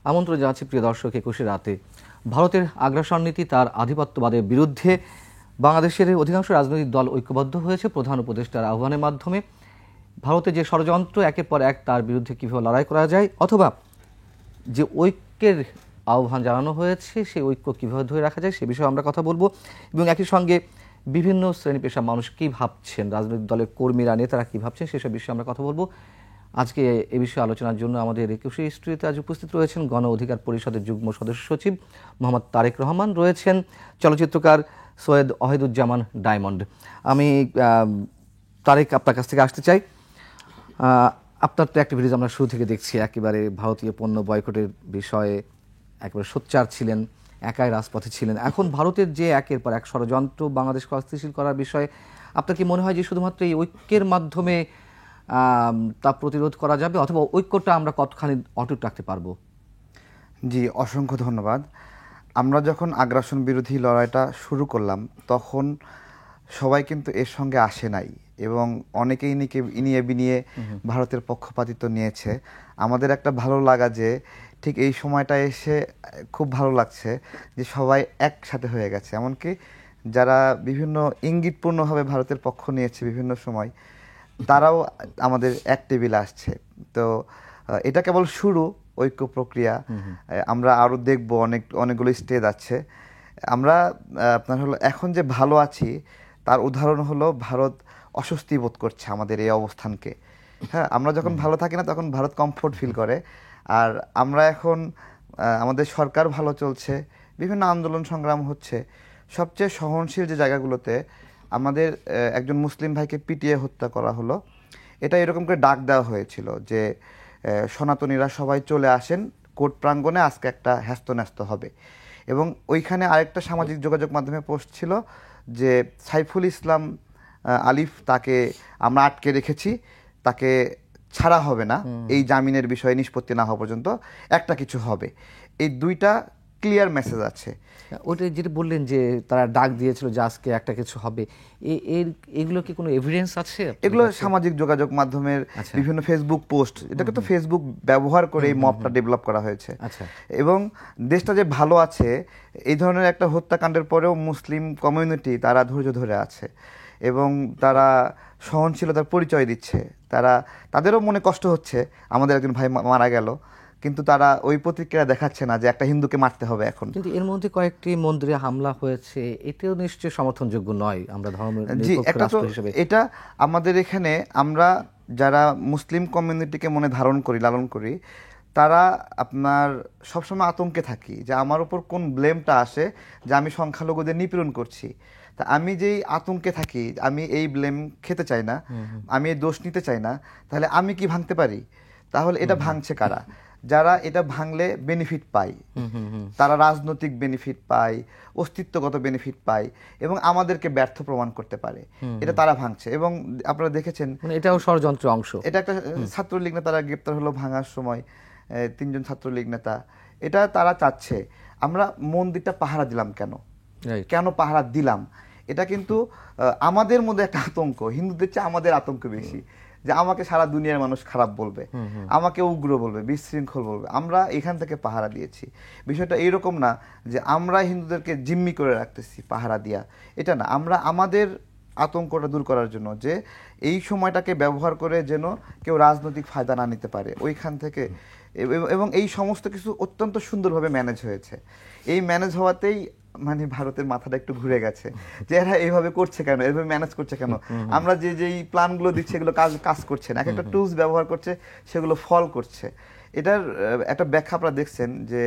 আমন্ত্রণ জানাচ্ছি প্রিয় দর্শক ২১শে রাতে। ভারতের আগ্রাসন নীতি, তার আধিপত্যবাদের বিরুদ্ধে বাংলাদেশের অধিকাংশ রাজনৈতিক দল ঐক্যবদ্ধ হয়েছে প্রধান উপদেষ্টার আহ্বানের মাধ্যমে। ভারতের যে ষড়যন্ত্র একের পর এক, তার বিরুদ্ধে কীভাবে লড়াই করা যায়, অথবা যে ঐক্যের আহ্বান জানানো হয়েছে সেই ঐক্য কীভাবে ধরে রাখা যায় সে বিষয়ে আমরা কথা বলবো। এবং একই সঙ্গে বিভিন্ন শ্রেণী পেশার মানুষ কী ভাবছেন, রাজনৈতিক দলের কর্মীরা, নেতারা কী ভাবছেন সেসব বিষয়ে আমরা কথা বলবো। আজকে এ বিষয়ে আলোচনার জন্য আমাদের ২১শে স্টুডিওতে আজ উপস্থিত রয়েছেন গণ অধিকার পরিষদের যুগ্ম সদস্য সচিব মোহাম্মদ তারেক রহমান, রয়েছেন চলচ্চিত্রকার সৈয়দ ওয়াহিদুজ্জামান ডায়মন্ড। আমি তারেক, আপনার কাছ থেকে আসতে চাই। আপনার তো অ্যাক্টিভিটিজ আমরা শুরু থেকে দেখছি, একেবারে ভারতীয় পণ্য বয়কটের বিষয়ে একেবারে সোচ্চার ছিলেন, একাই রাজপথে ছিলেন। এখন ভারতের যে একের পর এক ষড়যন্ত্র বাংলাদেশকে অস্থিতিশীল করার বিষয়ে আপনার কি মনে হয় যে শুধুমাত্র এই ঐক্যের মাধ্যমে তা প্রতিরোধ করা যাবে, অথবা ঐক্যটা আমরা কতখানি অটুট রাখতে পারবো? জি, অসংখ্য ধন্যবাদ। আমরা যখন আগ্রাসন বিরোধী লড়াইটা শুরু করলাম তখন সবাই কিন্তু এর সঙ্গে আসে নাই, এবং অনেকেই ইনিয়ে বিনিয়ে ভারতের পক্ষপাতিত্ব নিয়েছে। আমাদের একটা ভালো লাগা যে ঠিক এই সময়টা এসে খুব ভালো লাগছে যে সবাই একসাথে হয়ে গেছে। এমনকি যারা বিভিন্ন ইঙ্গিতপূর্ণভাবে ভারতের পক্ষ নিয়েছে বিভিন্ন সময়, তারাও আমাদের এক টেবিলে আসছে। তো এটা কেবল শুরু, ঐক্য প্রক্রিয়া। আমরা আরও দেখব, অনেকগুলো স্টেজ আছে। আমরা আপনার হলো এখন যে ভালো আছি তার উদাহরণ হলো ভারত অস্বস্তি বোধ করছে আমাদের এই অবস্থানকে। হ্যাঁ, আমরা যখন ভালো থাকি না তখন ভারত কমফোর্ট ফিল করে। আর আমরা এখন আমাদের সরকার ভালো চলছে, বিভিন্ন আন্দোলন সংগ্রাম হচ্ছে। সবচেয়ে সহনশীল যে জায়গাগুলোতে আমাদের একজন মুসলিম ভাইকে পিটিয়ে হত্যা করা হলো, এটা এরকম করে ডাক দেওয়া হয়েছিল যে সনাতনীরা সবাই চলে আসেন কোর্ট প্রাঙ্গণে, আজকে একটা হ্যাস্ত হবে। এবং ওইখানে আরেকটা সামাজিক যোগাযোগ মাধ্যমে পোস্ট ছিল যে সাইফুল ইসলাম আলিফ, তাকে আমরা আটকে রেখেছি, তাকে ছাড়া হবে না, এই জামিনের বিষয়ে নিষ্পত্তি না হওয়া পর্যন্ত একটা কিছু হবে। এই দুইটা ক্লিয়ার মেসেজ আছে। ওটা যেটা বললেন যে তারা ডাক দিয়েছিল যে আজকে একটা কিছু হবে, এগুলো কি কোনো এভিডেন্স আছে? এগুলো সামাজিক যোগাযোগ মাধ্যমের বিভিন্ন ফেসবুক পোস্ট, এটাকে তো ফেসবুক ব্যবহার করে এই মবটা ডেভেলপ করা হয়েছে। এবং দেশটা যে ভালো আছে, এই ধরনের একটা হত্যাকাণ্ডের পরেও মুসলিম কমিউনিটি তারা ধৈর্য ধরে আছে এবং তারা সহনশীলতার পরিচয় দিচ্ছে। তাদেরও মনে কষ্ট হচ্ছে আমাদের একজন ভাই মারা গেল, কিন্তু তারা ওই প্রতিক্রিয়া দেখাচ্ছে না যে একটা হিন্দুকে মারতে হবে এখন। কিন্তু এর মধ্যে কয়েকটি মন্দিরে হামলা হয়েছে, এটাও নিশ্চয়ই সমর্থনযোগ্য নয়। আমরা এটা আমাদের এখানে আমরা যারা মুসলিম কমিউনিটিকে মনে ধারণ করি, লালন করি, তারা আপনার সবসময় আতঙ্কে থাকি যে আমার উপর কোন ব্লেমটা আসে যে আমি সংখ্যালঘুদের নিপীড়ন করছি। তা আমি যেই আতঙ্কে থাকি, আমি এই ব্লেম খেতে চাই না, আমি এই দোষ নিতে চাই না, তাহলে আমি কি ভাঙতে পারি? তাহলে এটা ভাঙছে কারা? যারা এটা ভাঙলে বেনিফিট পায়, তারা রাজনৈতিক বেনিফিট পায়, অস্তিত্বগত বেনিফিট পায় এবং আমাদেরকে ব্যর্থ প্রমাণ করতে পারে, এটা তারা ভাঙছে। এবং আপনারা দেখেছেন এটাও ষড়যন্ত্র অংশ। এটা একটা ছাত্রলীগ নেতারা গ্রেপ্তার হলো ভাঙার সময়, ৩ জন ছাত্রলীগ নেতা। এটা তারা চাচ্ছে। আমরা মন্দিরটা পাহারা দিলাম কেন পাহারা দিলাম? এটা কিন্তু আমাদের মধ্যে একটা আতঙ্ক, হিন্দুদের চেয়ে আমাদের আতঙ্ক বেশি, যে আমাকে সারা দুনিয়ার মানুষ খারাপ বলবে, আমাকে উগ্র বলবে, বিশৃঙ্খল বলবে। আমরা এখান থেকে পাহারা দিয়েছি। বিষয়টা এইরকম না যে আমরা হিন্দুদেরকে জিম্মি করে রাখতেছি পাহারা দিয়া, এটা না। আমরা আমাদের আতঙ্কটা দূর করার জন্য যে এই সময়টাকে ব্যবহার করে যেন কেউ রাজনৈতিক ফায়দা না নিতে পারে ওইখান থেকে, এবং এই সমস্ত কিছু অত্যন্ত সুন্দরভাবে ম্যানেজ হয়েছে। এই ম্যানেজ হওয়াতেই মানে ভারতের মাথাটা একটু ঘুরে গেছে যে এরা এইভাবে করছে কেন, এভাবে ম্যানেজ করছে কেন। আমরা যেই প্ল্যানগুলো দিচ্ছি এগুলো কাজ করছে না, এক একটা টুলস ব্যবহার করছে, সেগুলো ফল করছে। এটার একটা ব্যাখ্যা আপনারা দেখছেন যে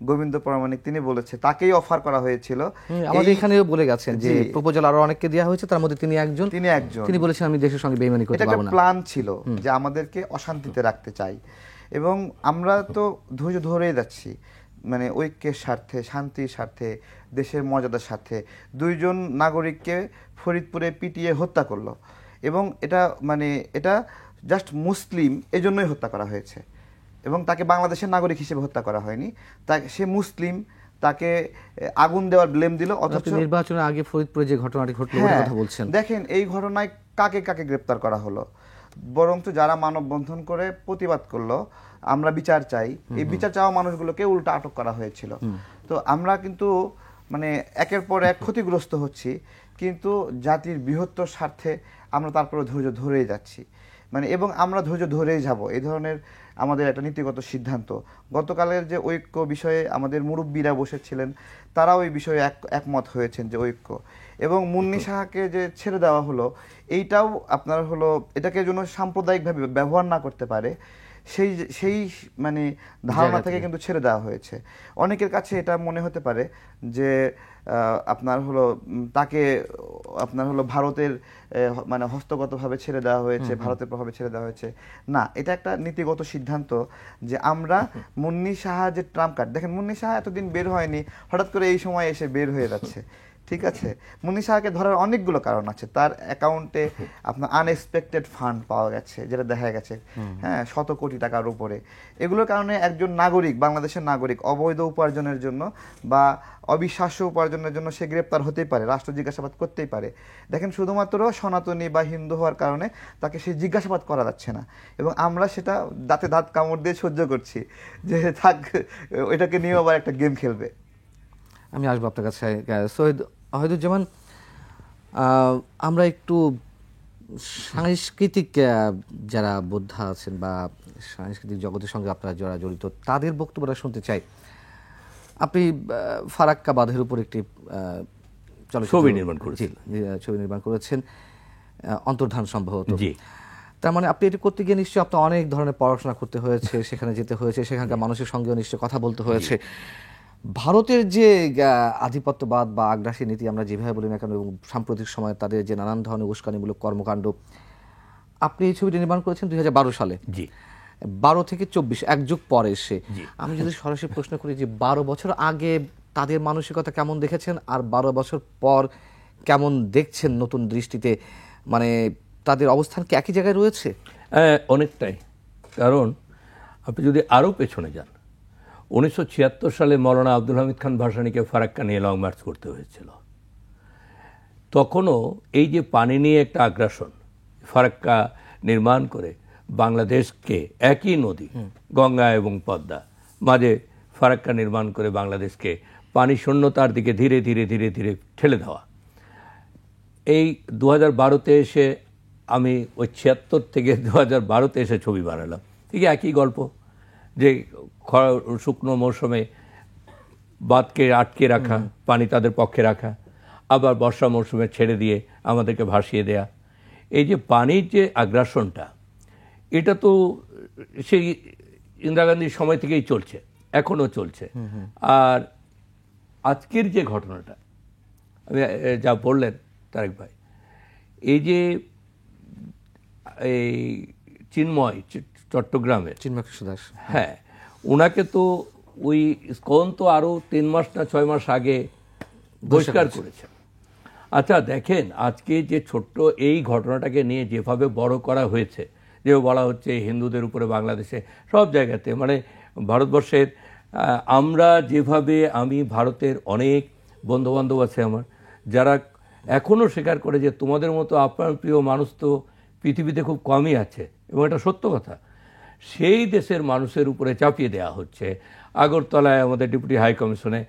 গোবিন্দ পরামানিক তিনি বলেছে, তাকেই অফার করা হয়েছিল, আমাদের এখানেও বলে গেছেন যে প্রপোজাল আরো অনেককে দেওয়া হয়েছে, তার মধ্যে তিনি একজন। তিনি বলেছেন আমি দেশের সঙ্গে বেইমানি করতে পারবো না। এটা প্ল্যান ছিল যে আমাদেরকে অশান্তিতে রাখতে চাই, এবং আমরা তো ধৈর্য ধরেই যাচ্ছি। মানে ঐক্যের স্বার্থে, শান্তির স্বার্থে, দেশের মর্যাদার স্বার্থে 2 জন নাগরিককে ফরিদপুরে পিটিয়ে হত্যা করলো। এবং এটা জাস্ট মুসলিম এজন্যই হত্যা করা হয়েছে, এবং তাকে বাংলাদেশের নাগরিক হিসেবে হত্যা করা হয়নি। সে মুসলিম, তাকে আগুন দেওয়ার ব্লেম দিল। অথচ নির্বাচনের আগে ফরিদপুরে যে ঘটনাটি ঘটলো কথা বলছেন, দেখেন এই ঘটনায় কাকে কাকে গ্রেপ্তার করা হলো। বরঞ্চ যারা মানববন্ধন করে প্রতিবাদ করলো আমরা বিচার চাই, এই বিচার চাওয়া মানুষগুলোকে উল্টা আটক করা হয়েছিল। তো আমরা কিন্তু মানে একের পর এক ক্ষতিগ্রস্ত হচ্ছি, কিন্তু জাতির বৃহত্তর স্বার্থে আমরা তারপরে ধৈর্য ধরেই যাচ্ছি, মানে এবং আমরা ধৈর্য ধরেই যাব, এই ধরনের আমাদের একটা নীতিগত সিদ্ধান্ত। গতকালের যে ঐক্য বিষয়ে আমাদের মুরব্বীরা বসেছিলেন, তারাও এই বিষয়ে একমত হয়েছেন যে ঐক্য, এবং মুন্নি সাহাকে যে ছেড়ে দেওয়া হলো, এইটাও আপনার হলো এটাকে যেন সাম্প্রদায়িকভাবে ব্যবহার না করতে পারে সেই সেই মানে ধারণা থেকে কিন্তু ছেড়ে দেওয়া হয়েছে। অনেকের কাছে এটা মনে হতে পারে যে আপনার হলো তাকে আপনার হলো ভারতের মানে হস্তগতভাবে ছেড়ে দেওয়া হয়েছে, ভারতের প্রভাবে ছেড়ে দেওয়া হয়েছে। না, এটা একটা নীতিগত সিদ্ধান্ত যে আমরা মুন্নি সাহা যে ট্রাম্প কার্ড, দেখেন মুন্নি সাহা এতদিন বের হয়নি, হঠাৎ করে এই সময় এসে বের হয়ে যাচ্ছে। ঠিক আছে, মুন্নি সাহাকে ধরার অনেকগুলো কারণ আছে। তার অ্যাকাউন্টে আপনার আনএক্সপেক্টেড ফান্ড পাওয়া গেছে, যেটা দেখা গেছে, হ্যাঁ, শত কোটি টাকার উপরে। এগুলোর কারণে একজন নাগরিক, বাংলাদেশের নাগরিক অবৈধ উপার্জনের জন্য বা অবিশ্বাস্য উপার্জনের জন্য সে গ্রেপ্তার হতেই পারে, রাষ্ট্র জিজ্ঞাসাবাদ করতেই পারে। দেখেন, শুধুমাত্র সনাতনী বা হিন্দু হওয়ার কারণে তাকে সে জিজ্ঞাসাবাদ করা যাচ্ছে না, এবং আমরা সেটা দাঁতে দাঁত কামড় দিয়ে সহ্য করছি যে থাক, এটাকে নিয়েও আবার একটা গেম খেলবে। আমি আসবো আপনার কাছে। সৈয়দ ওয়াহিদুজ্জামান, আমরা একটু সাংস্কৃতিক যারা বোদ্ধা আছেন বা সাংস্কৃতিক জগতের সঙ্গে আপনারা যারা জড়িত, তাদের বক্তব্যটা শুনতে চাই। আপনি ফারাক্কা বাঁধের উপর একটি ছবি নির্মাণ করেছেন, ছবি নির্মাণ করেছেন, অন্তর্ধান সম্ভবত। তার মানে আপনি এটি করতে গিয়ে নিশ্চয়ই আপনার অনেক ধরনের পড়াশোনা করতে হয়েছে, সেখানে যেতে হয়েছে, সেখানকার মানুষের সঙ্গেও নিশ্চয়ই কথা বলতে হয়েছে। ভারতের যে আধিপত্যবাদ বা আগ্রাসী নীতি আমরা যেভাবে বলি না কেন, এবং সাম্প্রতিক সময়ে তাদের যে নানান ধরনের উস্কানিমূলক কর্মকাণ্ড, আপনি এই ছবিটি নির্মাণ করেছেন 2012 সালে। 12 থেকে 24, এক যুগ পরে এসে আমি যদি সরাসরি প্রশ্ন করি যে 12 বছর আগে তাদের মানসিকতা কেমন দেখেছেন, আর 12 বছর পর কেমন দেখছেন নতুন দৃষ্টিতে, মানে তাদের অবস্থান কি একই জায়গায় রয়েছে? অনেকটাই। কারণ আপনি যদি আরও পেছনে যান, 1976 সালে মৌলানা আব্দুল হামিদ খান ভাসানীকে ফারাক্কা নিয়ে লং মার্চ করতে হয়েছিল। তখনও এই যে পানি নিয়ে একটা আগ্রাসন, ফারাক্কা নির্মাণ করে বাংলাদেশকে, একই নদী গঙ্গা এবং পদ্মা মাঝে ফারাক্কা নির্মাণ করে বাংলাদেশকে পানি শূন্যতার দিকে ধীরে ধীরে ধীরে ধীরে ঠেলে দেওয়া। এই 2012-তে এসে আমি ওই 76 থেকে 2012-তে এসে ছবি বানালাম, ঠিক একই গল্প, যে শুকনো মৌসুমে বাঁধকে আটকে রাখা, পানি তাদের পক্ষে রাখা, আবার বর্ষা মৌসুমে ছেড়ে দিয়ে আমাদেরকে ভাসিয়ে দেয়া। এই যে পানির যে আগ্রাসনটা, এটা তো সেই ইন্দিরা গান্ধীর সময় থেকেই চলছে, এখনও চলছে। আর আজকের যে ঘটনাটা আমি যা বললেন তারেক ভাই, এই যে এই চিন্ময় চট্টগ্রামের চিন্ময় কৃষ্ণ দাস, হ্যাঁ, ওনাকে তো ওই ইসকন তো আরও 3 মাস না 6 মাস আগে বহিষ্কার করেছে। আচ্ছা দেখেন, আজকে যে ছোট্ট এই ঘটনাটাকে নিয়ে যেভাবে বড় করা হয়েছে, যে বলা হচ্ছে হিন্দুদের উপরে বাংলাদেশে সব জায়গাতে, মানে ভারতবর্ষের আমরা যেভাবে, আমি ভারতের অনেক বন্ধুবান্ধব আছে আমার, যারা এখনও স্বীকার করে যে তোমাদের মতো আপনার প্রিয় মানুষ তো পৃথিবীতে খুব কমই আছে, এবং এটা সত্য কথা। সেই দেশের মানুষের উপরে চাপিয়ে দেওয়া হচ্ছে। আগরতলায় আমাদের ডেপুটি হাই কমিশনে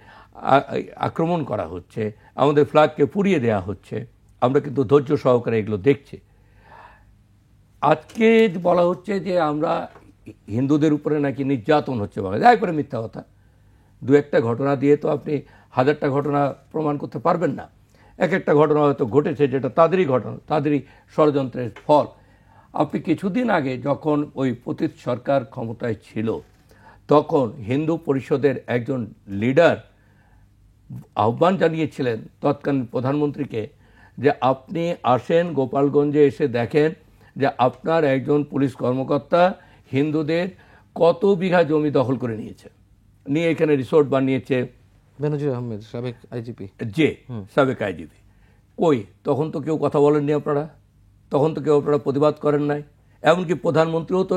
আক্রমণ করা হচ্ছে, আমাদের ফ্ল্যাগকে পুড়িয়ে দেওয়া হচ্ছে। আমরা কিন্তু ধৈর্য সহকারে এগুলো দেখছি। আজকে বলা হচ্ছে যে আমরা হিন্দুদের উপরে নাকি নির্যাতন হচ্ছে বাংলাদেশে, একবারে মিথ্যা কথা। 2-একটা ঘটনা দিয়ে তো আপনি 1000টা ঘটনা প্রমাণ করতে পারবেন না। এক একটা ঘটনা হয়তো ঘটেছে যেটা তাদেরই ঘটনা, তাদেরই ষড়যন্ত্রের ফল। আপনি কিছুদিন আগে যখন ওই পতিত সরকার ক্ষমতায় ছিল, তখন হিন্দু পরিষদের একজন লিডার আহ্বান জানিয়েছিলেন তৎকালীন প্রধানমন্ত্রীকে যে আপনি আসেন গোপালগঞ্জে, এসে দেখেন যে আপনার একজন পুলিশ কর্মকর্তা হিন্দুদের কত বিঘা জমি দখল করে নিয়েছে, নিয়ে এখানে রিসোর্ট বানিয়েছে। বেনজির আহমেদ, সাবেক আইজিপি। সাবেক আইজিপি। কই, তখন তো কেউ কথা বলেননি আপনারা, তখন তো কেউ আপনারা প্রতিবাদ করেন নাই। এমনকি প্রধানমন্ত্রীও তো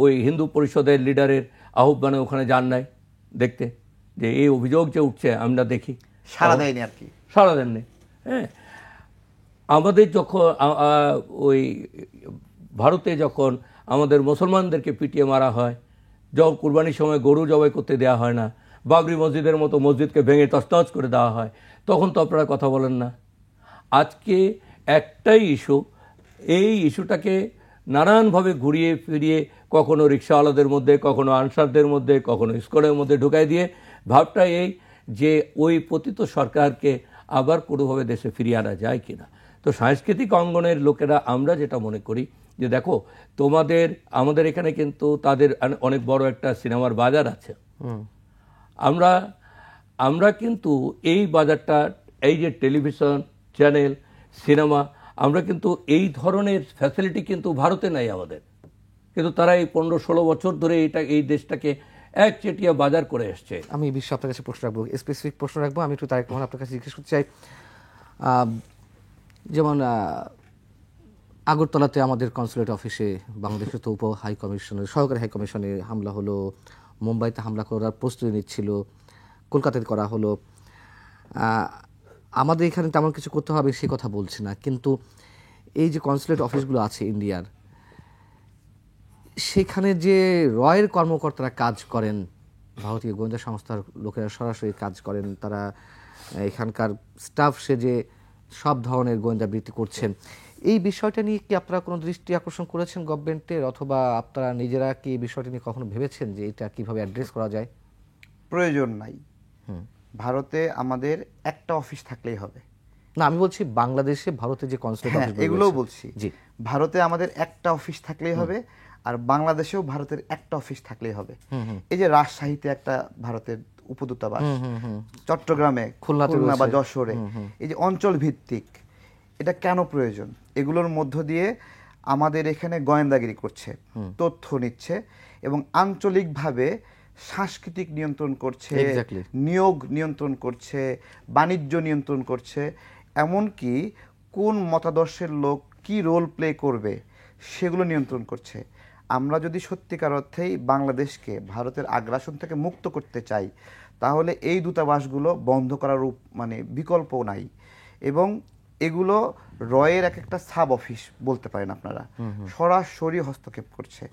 ওই হিন্দু পরিষদের লিডারের আহ্বানে ওখানে যান নাই দেখতে, যে এই অভিযোগ যে উঠছে আমরা দেখি। সাড়া দেয়নি আর কি, সাড়া দেননি। হ্যাঁ, আমাদের যখন ওই ভারতে যখন আমাদের মুসলমানদেরকে পিটিয়ে মারা হয়, যখন কুরবানির সময় গরু জবাই করতে দেওয়া হয় না, বাবরি মসজিদের মতো মসজিদকে ভেঙে তছনছ করে দেওয়া হয়, তখন তো আপনারা কথা বলেন না। আজকে একটাই ইস্যু, এই ইস্যুটাকে নানানভাবে ঘুরিয়ে ফিরিয়ে কখনো রিক্সাওয়ালাদের মধ্যে, কখনো আনসারদের মধ্যে, কখনো ইস্কনের মধ্যে ঢুকাই দিয়ে ভাবটা এই যে ওই পতিত সরকারকে আবার কোনোভাবে দেশে ফিরিয়ে আনা যায় কিনা। তো সাংস্কৃতিক অঙ্গনের লোকেরা আমরা যেটা মনে করি যে দেখো, আমাদের এখানে কিন্তু তাদের অনেক বড় একটা সিনেমার বাজার আছে। আমরা কিন্তু এই বাজারটা, এই যে টেলিভিশন চ্যানেল, সিনেমা, আমরা কিন্তু এই ধরনের ফ্যাসিলিটি কিন্তু ভারতে নাই আমাদের, কিন্তু তারা এই 15-16 বছর ধরে এই দেশটাকে একচেটিয়া বাজার করে এসছে। আমি বিশ্ব আপনার কাছে প্রশ্ন রাখবো, স্পেসিফিক প্রশ্ন রাখবো। আমি একটু তারেক রহমান আপনার কাছে জিজ্ঞেস করতে চাই, যেমন আগরতলাতে আমাদের কনসুলেট অফিসে বাংলাদেশের তো হাই কমিশনের, সহকারী হাই কমিশনে হামলা হলো, মুম্বাইতে হামলা করার প্রস্তুতি নিচ্ছিল, কলকাতায় করা হলো। আমাদের এখানে তেমন কিছু করতে হবে সে কথা বলছি না, কিন্তু এই যে কনসুলেট অফিসগুলো আছে ইন্ডিয়ার, সেখানে যে রয়ের কর্মকর্তারা কাজ করেন, ভারতীয় গোয়েন্দা সংস্থার লোকেরা সরাসরি কাজ করেন, তারা এখানকার স্টাফ সেজে সব ধরনের গোয়েন্দাবৃত্তি করছেন, এই বিষয়টা নিয়ে কি আপনারা কোনো দৃষ্টি আকর্ষণ করেছেন গভর্নমেন্টের, অথবা আপনারা নিজেরা কি এই বিষয়টা নিয়ে কখনো ভেবেছেন যে এটা কিভাবে অ্যাড্রেস করা যায়? প্রয়োজন নাই। ভারতে আমাদের একটা অফিস থাকলেই হবে না, আমি বলছি বাংলাদেশে ভারতে যে কনসুলেট অফিস, এগুলোও বলছি। জি, ভারতে আমাদের একটা অফিস থাকলেই হবে, আর বাংলাদেশেও ভারতের একটা অফিস থাকলেই হবে। এই যে রাজশাহীতে একটা ভারতের উপদূতাবাস, চট্টগ্রামে, খুলনা বা যশোরে, এই যে অঞ্চল ভিত্তিক, এটা কেন প্রয়োজন? এগুলোর মধ্য দিয়ে আমাদের এখানে গোয়েন্দাগিরি করছে, তথ্য নিচ্ছে এবং আঞ্চলিকভাবে সাংস্কৃতিক নিয়ন্ত্রণ করছে, নিয়োগ নিয়ন্ত্রণ করছে, বাণিজ্য নিয়ন্ত্রণ করছে, এমনকি কোন মতাদর্শের লোক কি রোল প্লে করবে সেগুলো নিয়ন্ত্রণ করছে। আমরা যদি সত্যিকার অর্থেই বাংলাদেশকে ভারতের আগ্রাসন থেকে মুক্ত করতে চাই, তাহলে এই দূতাবাসগুলো বন্ধ করার বিকল্প নাই। এবং এগুলো রয়ের এক একটা সাব অফিস বলতে পারেন আপনারা, সরাসরি হস্তক্ষেপ করছে।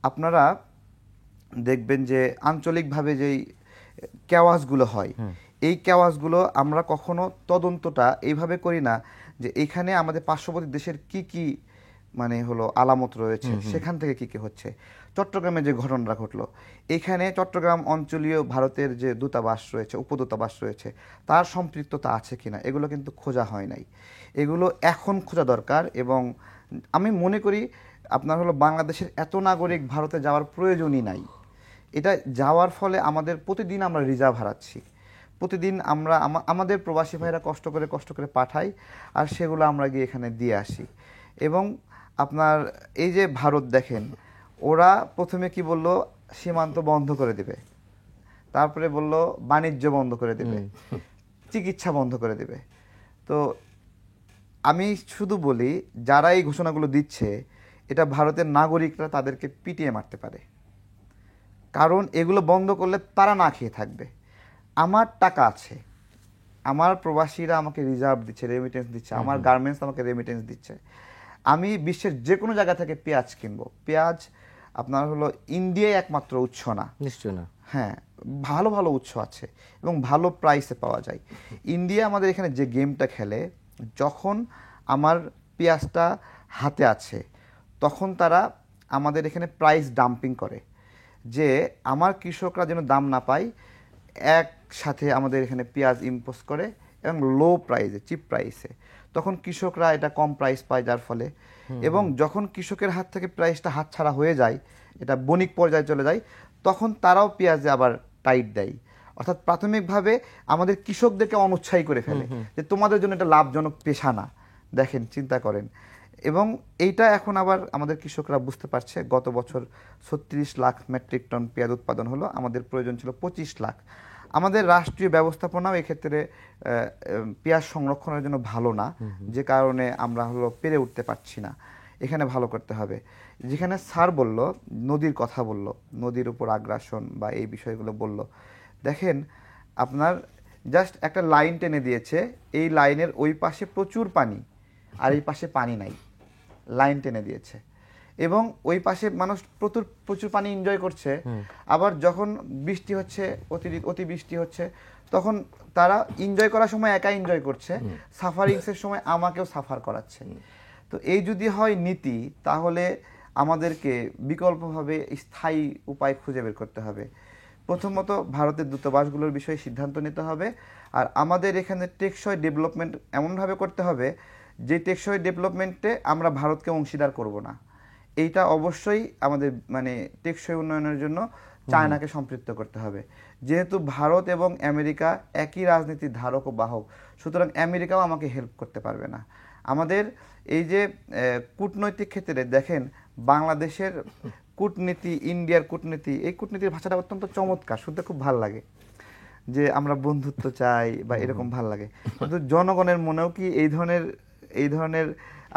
আপনারা দেখবেন যে আঞ্চলিকভাবে যেই কেওয়াসগুলো হয়, এই কেওয়াসগুলো আমরা কখনো তদন্তটা এইভাবে করি না যে এখানে আমাদের পার্শ্ববর্তী দেশের কি কি আলামত রয়েছে, সেখান থেকে কি কি হচ্ছে। চট্টগ্রামে যে ঘটনাটা ঘটলো, এখানে চট্টগ্রাম অঞ্চলীয় ভারতের যে দূতাবাস রয়েছে, উপদূতাবাস রয়েছে, তার সম্পৃক্ততা আছে কিনা, এগুলো কিন্তু খোঁজা হয় নাই। এগুলো এখন খোঁজা দরকার। এবং আমি মনে করি আপনার বাংলাদেশের এত নাগরিক ভারতে যাওয়ার প্রয়োজনই নাই। এটা যাওয়ার ফলে আমাদের প্রতিদিন আমরা রিজার্ভ হারাচ্ছি, প্রতিদিন আমরা আমাদের প্রবাসী ভাইরা কষ্ট করে পাঠাই, আর সেগুলো আমরা গিয়ে এখানে দিয়ে আসি। এবং আপনার এই যে ভারত দেখেন, ওরা প্রথমে কি বলল, সীমান্ত বন্ধ করে দিবে, তারপরে বলল বাণিজ্য বন্ধ করে দিবে, চিকিৎসা বন্ধ করে দিবে। তো আমি শুধু বলি, যারা এই ঘোষণাগুলো দিচ্ছে, এটা ভারতের নাগরিকরা তাদেরকে পিটিয়ে মারতে পারে, কারণ এগুলো বন্ধ করলে তারা না খেয়ে থাকবে। আমার টাকা আছে, আমার প্রবাসীরা আমাকে রিজার্ভ দিচ্ছে, রেমিটেন্স দিচ্ছে, আমার গার্মেন্টস আমাকে রেমিটেন্স দিচ্ছে, আমি বিশ্বের যে কোনো জায়গা থেকে পেঁয়াজ কিনবো। পেঁয়াজ আপনার ইন্ডিয়ায় একমাত্র উৎস না, নিশ্চয় না, হ্যাঁ, ভালো ভালো উৎস আছে এবং ভালো প্রাইসে পাওয়া যায়। ইন্ডিয়া আমাদের এখানে যে গেমটা খেলে, যখন আমার পেঁয়াজটা হাতে আছে, তখন তারা আমাদের এখানে প্রাইস ডাম্পিং করে, যে আমার কৃষকরা যেন দাম না পায়, একসাথে আমাদের এখানে পেঁয়াজ ইম্পোজ করে এবং লো প্রাইসে, চিপ প্রাইসে। তখন কৃষকরা এটা কম প্রাইস পায়, যার ফলে, এবং যখন কৃষকের হাত থেকে প্রাইসটা হাতছাড়া হয়ে যায়, এটা বণিক পর্যায়ে চলে যায়, তখন তারাও পেঁয়াজে আবার টাইট দেয়। অর্থাৎ প্রাথমিকভাবে আমাদের কৃষকদেরকে অনুৎসাহী করে ফেলে যে তোমাদের জন্য এটা লাভজনক পেশা না। দেখেন, চিন্তা করেন। এবং এইটা এখন আবার আমাদের কৃষকরা বুঝতে পারছে। গত বছর 36 লাখ মেট্রিক টন পেঁয়াজ উৎপাদন হলো, আমাদের প্রয়োজন ছিল 25 লাখ। আমাদের রাষ্ট্রীয় ব্যবস্থাপনাও এক্ষেত্রে পেঁয়াজ সংরক্ষণের জন্য ভালো না, যে কারণে আমরা পেরে উঠতে পারছি না। এখানে ভালো করতে হবে। যেখানে স্যার বলল, নদীর কথা বলল, নদীর উপর আগ্রাসন বা এই বিষয়গুলো বলল, দেখেন আপনার জাস্ট একটা লাইন টেনে দিয়েছে, এই লাইনের ওই পাশে প্রচুর পানি আর এই পাশে পানি নাই, লাইন টেনে দিয়েছে। এবং ওই পাশে মানুষ প্রচুর পানি এনজয় করছে। আবার যখন বৃষ্টি হচ্ছে, অতিবৃষ্টি হচ্ছে, তখন তারা এনজয় করার সময় একা এনজয় করছে, সাফারিংসের সময় আমাকেও সাফার করাচ্ছে। তো এই যদি হয় নীতি, তাহলে আমাদেরকে বিকল্পভাবে স্থায়ী উপায় খুঁজে বের করতে হবে। প্রথমত ভারতের দূতাবাসগুলোর বিষয়ে সিদ্ধান্ত নিতে হবে, আর আমাদের এখানে টেকসই ডেভেলপমেন্ট এমনভাবে করতে হবে যে টেকসই ডেভেলপমেন্টে আমরা ভারতকে অংশীদার করব না। এইটা অবশ্যই আমাদের মানে টেকসই উন্নয়নের জন্য চায়নাকে সম্পৃক্ত করতে হবে। যেহেতু ভারত এবং আমেরিকা একই রাজনীতির ধারক ও বাহক, সুতরাং আমেরিকাও আমাকে হেল্প করতে পারবে না। আমাদের এই যে কূটনৈতিক ক্ষেত্রে দেখেন, বাংলাদেশের কূটনীতি, ইন্ডিয়ার কূটনীতি, এই কূটনীতির ভাষাটা অত্যন্ত চমৎকার, শুনতে খুব ভালো লাগে, যে আমরা বন্ধুত্ব চাই বা এরকম ভাল লাগে। কিন্তু জনগণের মনেও কি এই ধরনের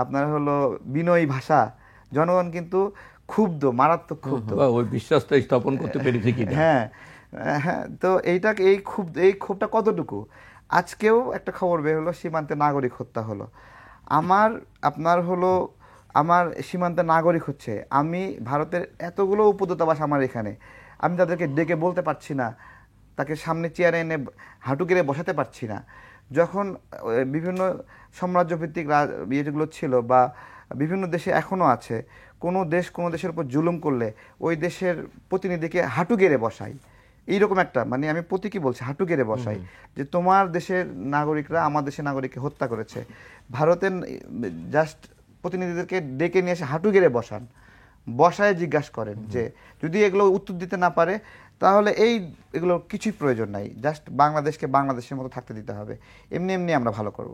আপনার হলো বিনয়ী ভাষা? জনগণ কিন্তু ক্ষুব্ধ, মারাত্মক ক্ষুব্ধ। ওই বিশ্বাসটা স্থাপন করতে পেরেছে কি? হ্যাঁ হ্যাঁ। তো এই ক্ষোভটা কতটুকু? আজকেও একটা খবর বের হলো, সীমান্তে নাগরিক হত্যা হলো। আমার সীমান্তে নাগরিক হচ্ছে, আমি ভারতের এতগুলো উপদূতাবাস আমার এখানে, আমি তাদেরকে ডেকে বলতে পারছি না, তাকে সামনে চেয়ারে এনে হাঁটু গেড়ে বসাতে পারছি না। যখন বিভিন্ন সাম্রাজ্যভিত্তিক যেগুলো ছিল বা বিভিন্ন দেশে এখনও আছে, কোনো দেশের উপর জুলুম করলে ওই দেশের প্রতিনিধিকে হাঁটু গেড়ে বসাই, এইরকম একটা, মানে আমি প্রতীকী বলছি, হাঁটু গেড়ে বসাই, যে তোমার দেশের নাগরিকরা আমার দেশের নাগরিককে হত্যা করেছে। ভারতের জাস্ট প্রতিনিধিদেরকে ডেকে নিয়ে এসে হাঁটু গেড়ে বসায় জিজ্ঞাসা করেন যে যদি এগুলো উত্তর দিতে না পারে, তাহলে এগুলো কিছুই প্রয়োজন নাই, জাস্ট বাংলাদেশকে বাংলাদেশের মতো থাকতে দিতে হবে, এমনি এমনি আমরা ভালো করব।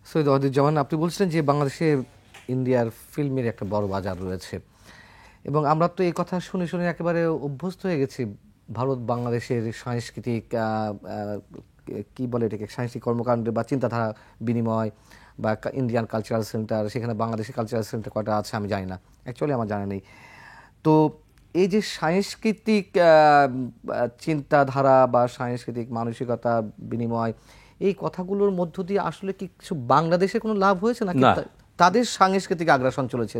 সৈয়দ ওয়াহিদুজ্জামান, আপনি বলছিলেন যে বাংলাদেশে ইন্ডিয়ার ফিল্মের একটা বড় বাজার রয়েছে, এবং আমরা তো এই কথা শুনে শুনে একেবারে অভ্যস্ত হয়ে গেছি। ভারত বাংলাদেশের সাংস্কৃতিক কি বলে এটাকে, সাংস্কৃতিক কর্মকাণ্ড বা চিন্তাধারা বিনিময়, বা ইন্ডিয়ান কালচারাল সেন্টার, সেখানে বাংলাদেশের কালচারাল সেন্টার কয়টা আছে আমি জানি না, অ্যাকচুয়ালি আমার জানা নেই। তো এই যে সাংস্কৃতিক চিন্তাধারা বা সাংস্কৃতিক মানসিকতা বিনিময়, এই কথাগুলোর মধ্য দিয়ে আসলে কি কিছু বাংলাদেশের কোনো লাভ হয়েছে নাকি তাদের সাংস্কৃতিক আগ্রাসন চলেছে?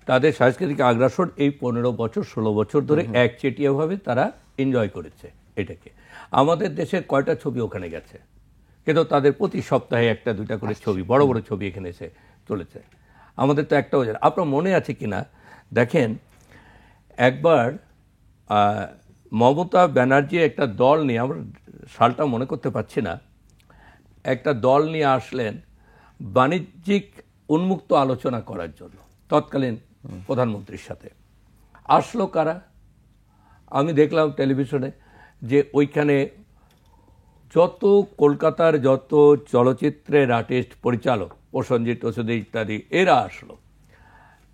তাদের সাংস্কৃতিক আগ্রাসন এই 15 বছর 16 বছর ধরে একচেটিয়াভাবে তারা এনজয় করেছে এটাকে। আমাদের দেশের কয়টা ছবি ওখানে গেছে, কিন্তু তাদের প্রতি সপ্তাহে একটা দুইটা করে ছবি, বড় বড় ছবি এখানে এসে চলেছে। আমাদের তো একটাও যায়। আপনার মনে আছে কিনা দেখেন, একবার মমতা ব্যানার্জি একটা দল নিয়ে, আমরা সালটা মনে করতে পারছি না, একটা দল নিয়ে আসলেন বাণিজ্যিক উন্মুক্ত আলোচনা করার জন্য তৎকালীন প্রধানমন্ত্রীর সাথে। আসলো কারা? আমি দেখলাম টেলিভিশনে যে ওইখানে যত কলকাতার যত চলচ্চিত্রের আর্টিস্ট, পরিচালক, প্রসেনজিৎ ইত্যাদি, এরা আসলো।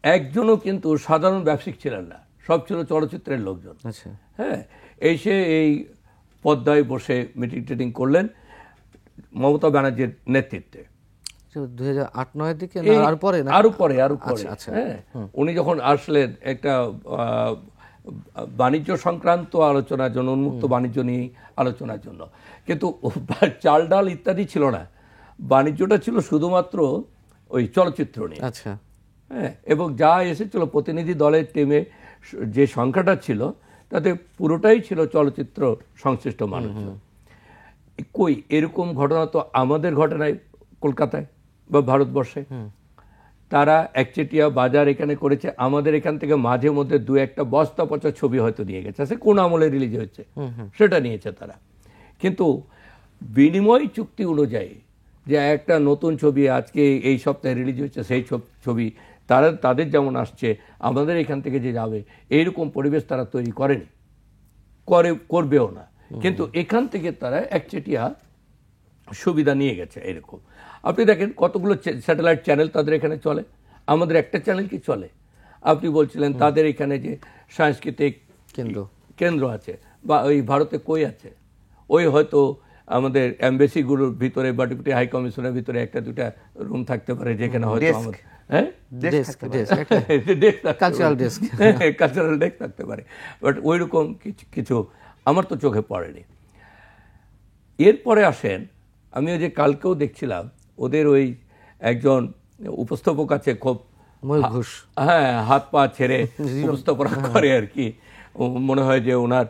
একজনও কিন্তু সাধারণ ব্যবসায়িক ছিলেন না, সব ছিল চলচ্চিত্রের লোকজন। হ্যাঁ, এসে এই পদ্মায় বসে মিটিং টিটিং করলেন মমতা ব্যানার্জির নেতৃত্বে। 2008-09 দিকে আরো পরে। হ্যাঁ, উনি যখন আসলেন একটা বাণিজ্য সংক্রান্ত আলোচনার জন্য, উন্মুক্ত বাণিজ্য নিয়ে আলোচনার জন্য, কিন্তু চাল ডাল ইত্যাদি ছিল না, বাণিজ্যটা ছিল শুধুমাত্র ওই চলচ্চিত্র নিয়ে। আচ্ছা। হ্যাঁ, এবং যা এসেছিল প্রতিনিধি দলের টিমে যে সংখ্যাটা ছিল তাতে পুরোটাই ছিল চলচ্চিত্র সংশ্লিষ্ট মানুষজন। কই এরকম ঘটনা তো আমাদের ঘটনায় কলকাতায় বা ভারতবর্ষে। তারা একচেটিয়া বাজার এখানে করেছে, আমাদের এখান থেকে মাঝে মধ্যে দু একটা বস্তা পচা ছবি হয়তো নিয়ে গেছে, সে কোন আমলে রিলিজ হয়েছে সেটা নিয়েছে তারা। কিন্তু বিনিময় চুক্তি অনুযায়ী যে একটা নতুন ছবি আজকে এই সপ্তাহে রিলিজ হয়েছে, সেই ছবি তাদের যেমন আসছে, আমাদের এখান থেকে যে যাবে, এইরকম পরিবেশ তারা তৈরি করেনি, করবেও না। কিন্তু এখান থেকে তারা একচেটিয়া সুবিধা নিয়ে গেছে। এরকম আপনি দেখেন কতগুলো স্যাটেলাইট চ্যানেল তাদের এখানে চলে, আমাদের একটা চ্যানেল কি চলে? আপনি বলছিলেন তাদের এখানে যে সাংস্কৃতিক কেন্দ্র আছে, বা ওই ভারতে কই আছে? ওই হয়তো আমাদের এমবেসিগুলোর ভিতরে বা ডেপুটি হাই কমিশনের ভিতরে একটা দুটা রুম থাকতে পারে, যেখানে হয়তো আমাদের কালচারাল ডেস্ক থাকতে পারে, বাট ওই রকম কিছু আমার তো চোখে পড়েনি। এরপরে আসেন, আমি ওই যে কালকেও দেখছিলাম ওদের ওই একজন উপস্থাপক আছে খুব ময়ূর ঘোষ হ্যাঁ হাত পা ছেড়ে উপস্থাপনা করে আর কি। মনে হয় যে ওনার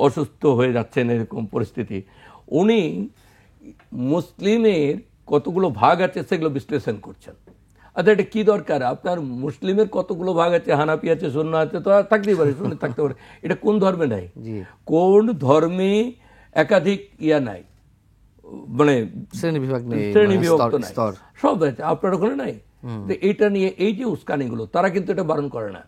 অসুস্থ হয়ে যাচ্ছেন এরকম পরিস্থিতি। উনি মুসলিমের কতগুলো ভাগ আছে সেগুলো বিশ্লেষণ করছেন। আচ্ছা এটা কি দরকার, আপনার মুসলিমের কতগুলো ভাগ আছে, হানাফি আছে, সুন্নি আছে, তো থাকতেই পারে, সুন্নি থাকতে পারে, এটা কোন ধর্মে নাই? কোন ধর্মে একাধিক ইয়া নাই, মানে শ্রেণী বিভাগ নেই, শ্রেণী বিভক্ত নাই, সব আছে, আপনার ওখানে নাই। তো এটা নিয়ে এই যে উস্কানিগুলো, তারা কিন্তু এটা বারণ করে না।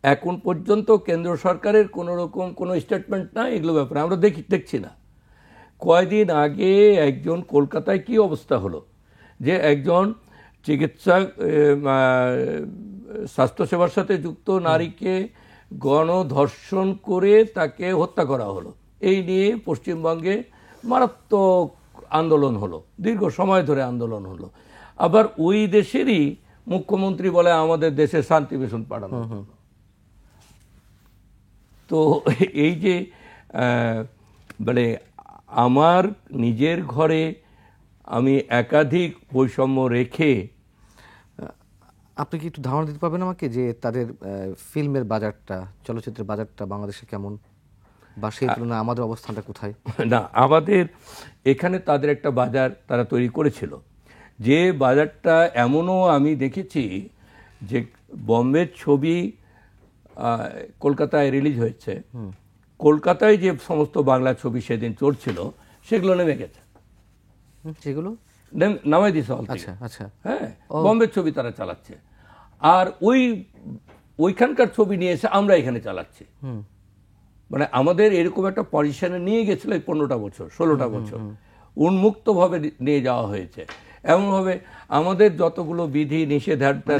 এখন পর্যন্ত কেন্দ্র সরকারের কোনো রকম কোনো স্টেটমেন্ট নাই এগুলো ব্যাপারে, আমরা দেখছি না। কয়দিন আগে একজন কলকাতায় কি অবস্থা হলো, যে একজন চিকিৎসক স্বাস্থ্যসেবার সাথে যুক্ত নারীকে গণধর্ষণ করে তাকে হত্যা করা হলো। এই নিয়ে পশ্চিমবঙ্গে মারাত্মক আন্দোলন হলো, দীর্ঘ সময় ধরে আন্দোলন হলো। আবার ওই দেশেরই মুখ্যমন্ত্রী বলে আমাদের দেশে শান্তি মিশন পাঠানো। তো এই যে মানে আমার নিজের ঘরে আমি একাধিক বৈষম্য রেখে, আপনি কি একটু ধারণা দিতে পারবেন আমাকে যে তাদের ফিল্মের বাজারটা, চলচ্চিত্রের বাজারটা বাংলাদেশে কেমন, বা সেই তুলনায় আমাদের অবস্থানটা কোথায়? না, আমাদের এখানে তাদের একটা বাজার তারা তৈরি করেছিল, যে বাজারটা এমনও আমি দেখেছি যে বম্বের ছবি কলকাতায় রিলিজ হয়েছে, কলকাতায় যে সমস্ত বাংলা ছবি সেদিন চলছিল সেগুলো নেমে গেছে, সেগুলো নামাই দিয়েছে হল থেকে। আচ্ছা আচ্ছা, হ্যাঁ, বম্বের ছবি তারা চালাচ্ছে, আর ওইখানকার ছবি নিয়ে এসে আমরা এখানে চালাচ্ছি। মানে আমাদের এরকম একটা পজিশনে নিয়ে গেছিল এই 15টা বছর 16টা বছর, উন্মুক্তভাবে নিয়ে যাওয়া হয়েছে। এমনভাবে আমাদের যতগুলো বিধি নিষেধাজ্ঞা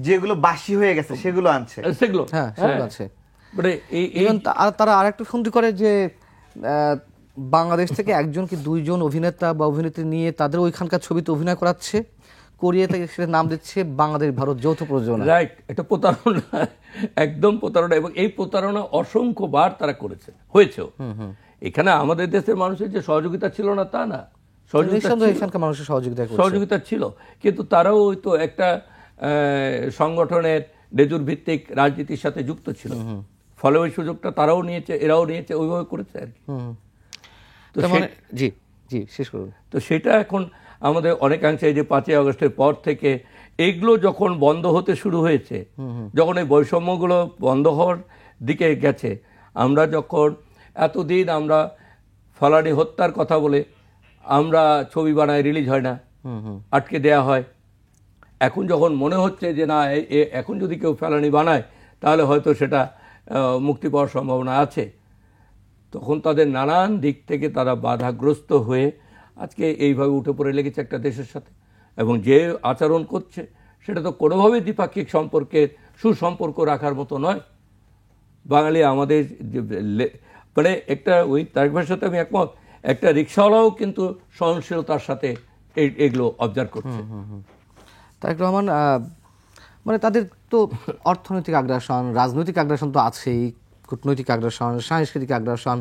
যেগুলো বাসি হয়ে গেছে সেগুলো আনছে, সেগুলো হ্যাঁ সেগুলো আছে। মানে তারা আরেকটু শুনতে করে যে বাংলাদেশ থেকে একজন কি দুইজন অভিনেতা বা অভিনেত্রী নিয়ে তাদের ওইখানকার ছবিতে অভিনয় করাচ্ছে, করিয়ে তাকে সেটা নাম দিচ্ছে বাংলাদেশ ভারত যৌথ প্রযোজনা। রাইট, এটা প্রতারণা, একদম প্রতারণা। এবং এই প্রতারণা অসংখ্যবার তারা হয়েছেও। এখানে আমাদের দেশের মানুষের যে সহযোগিতা ছিল না তা না, সহযোগিতা ছিল, কিন্তু তারাও তো একটা সংগঠনের লেজুর ভিত্তিক রাজনীতির সাথে যুক্ত ছিল, ফলে ওই সুযোগটা তারাও নিয়েছে, এরাও নিয়েছে, ওইভাবে করেছে আর কি। জি জি, শেষ করুন। তো সেটা এখন আমাদের অনেকাংশে এই যে 5ই আগস্টের পর থেকে এগুলো যখন বন্ধ হতে শুরু হয়েছে, যখন এই বৈষম্যগুলো বন্ধ হওয়ার দিকে গেছে, আমরা যখন এতদিন আমরা ফলানি হত্যার কথা বলে আমরা ছবি বানাই, রিলিজ হয় না, আটকে দেয়া হয়। এখন যখন মনে হচ্ছে যে না, এখন যদি কেউ ফেলানি বানায় তাহলে হয়তো সেটা মুক্তি পাওয়ার সম্ভাবনা আছে, তখন তাদের নানান দিক থেকে তারা বাধাগ্রস্ত হয়ে আজকে এইভাবে উঠে পড়ে লেগেছে একটা দেশের সাথে। এবং যে আচরণ করছে সেটা তো কোনোভাবেই দ্বিপাক্ষিক সম্পর্কের সুসম্পর্ক রাখার মতো নয়। বাঙালি আমাদের মানে একটা ওই তারেক ভাইয়ের সাথে আমি একমত, একটা রিক্সাওয়ালাও কিন্তু সহনশীলতার সাথে এগুলো অবজার্ভ করছে। তারেক রহমান, মানে তাদের তো অর্থনৈতিক আগ্রাসন, রাজনৈতিক আগ্রাসন তো আছেই, কূটনৈতিক আগ্রাসন, সাংস্কৃতিক আগ্রাসন।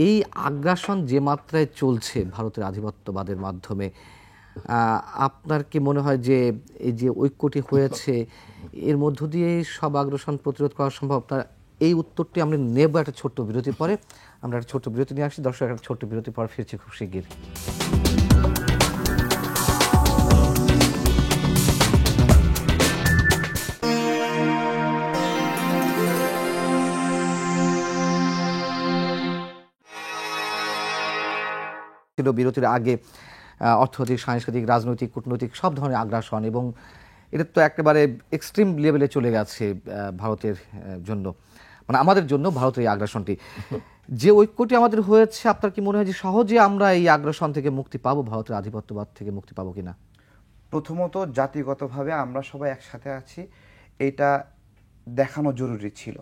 এই আগ্রাসন যে মাত্রায় চলছে ভারতের আধিপত্যবাদের মাধ্যমে, আপনার কি মনে হয় যে এই যে ঐক্যটি হয়েছে এর মধ্য দিয়ে সব আগ্রাসন প্রতিরোধ করা সম্ভব? এই উত্তরটি আমরা নেব একটা ছোট্ট বিরতির পরে। আমরা একটা ছোট্ট বিরতি নিয়ে আসি দর্শক, একটা ছোট্ট বিরতির পর ফিরছি খুব শিগগির। বিরতির আগে অর্থনৈতিক, সাংস্কৃতিক, রাজনৈতিক, কূটনৈতিক সব ধরনের আগ্রাসন, এবং এটা তো একেবারে এক্সট্রিম লেভেলে চলে গেছে ভারতের জন্য, মানে আমাদের জন্য ভারতের এই আগ্রাসনটি। যে ঐক্যটি আমাদের হয়েছে, আপনার কি মনে হয় যে সহজে আমরা এই আগ্রাসন থেকে মুক্তি পাবো, ভারতের আধিপত্যবাদ থেকে মুক্তি পাবো কিনা? প্রথমত জাতিগতভাবে আমরা সবাই একসাথে আছি এটা দেখানো জরুরি ছিল,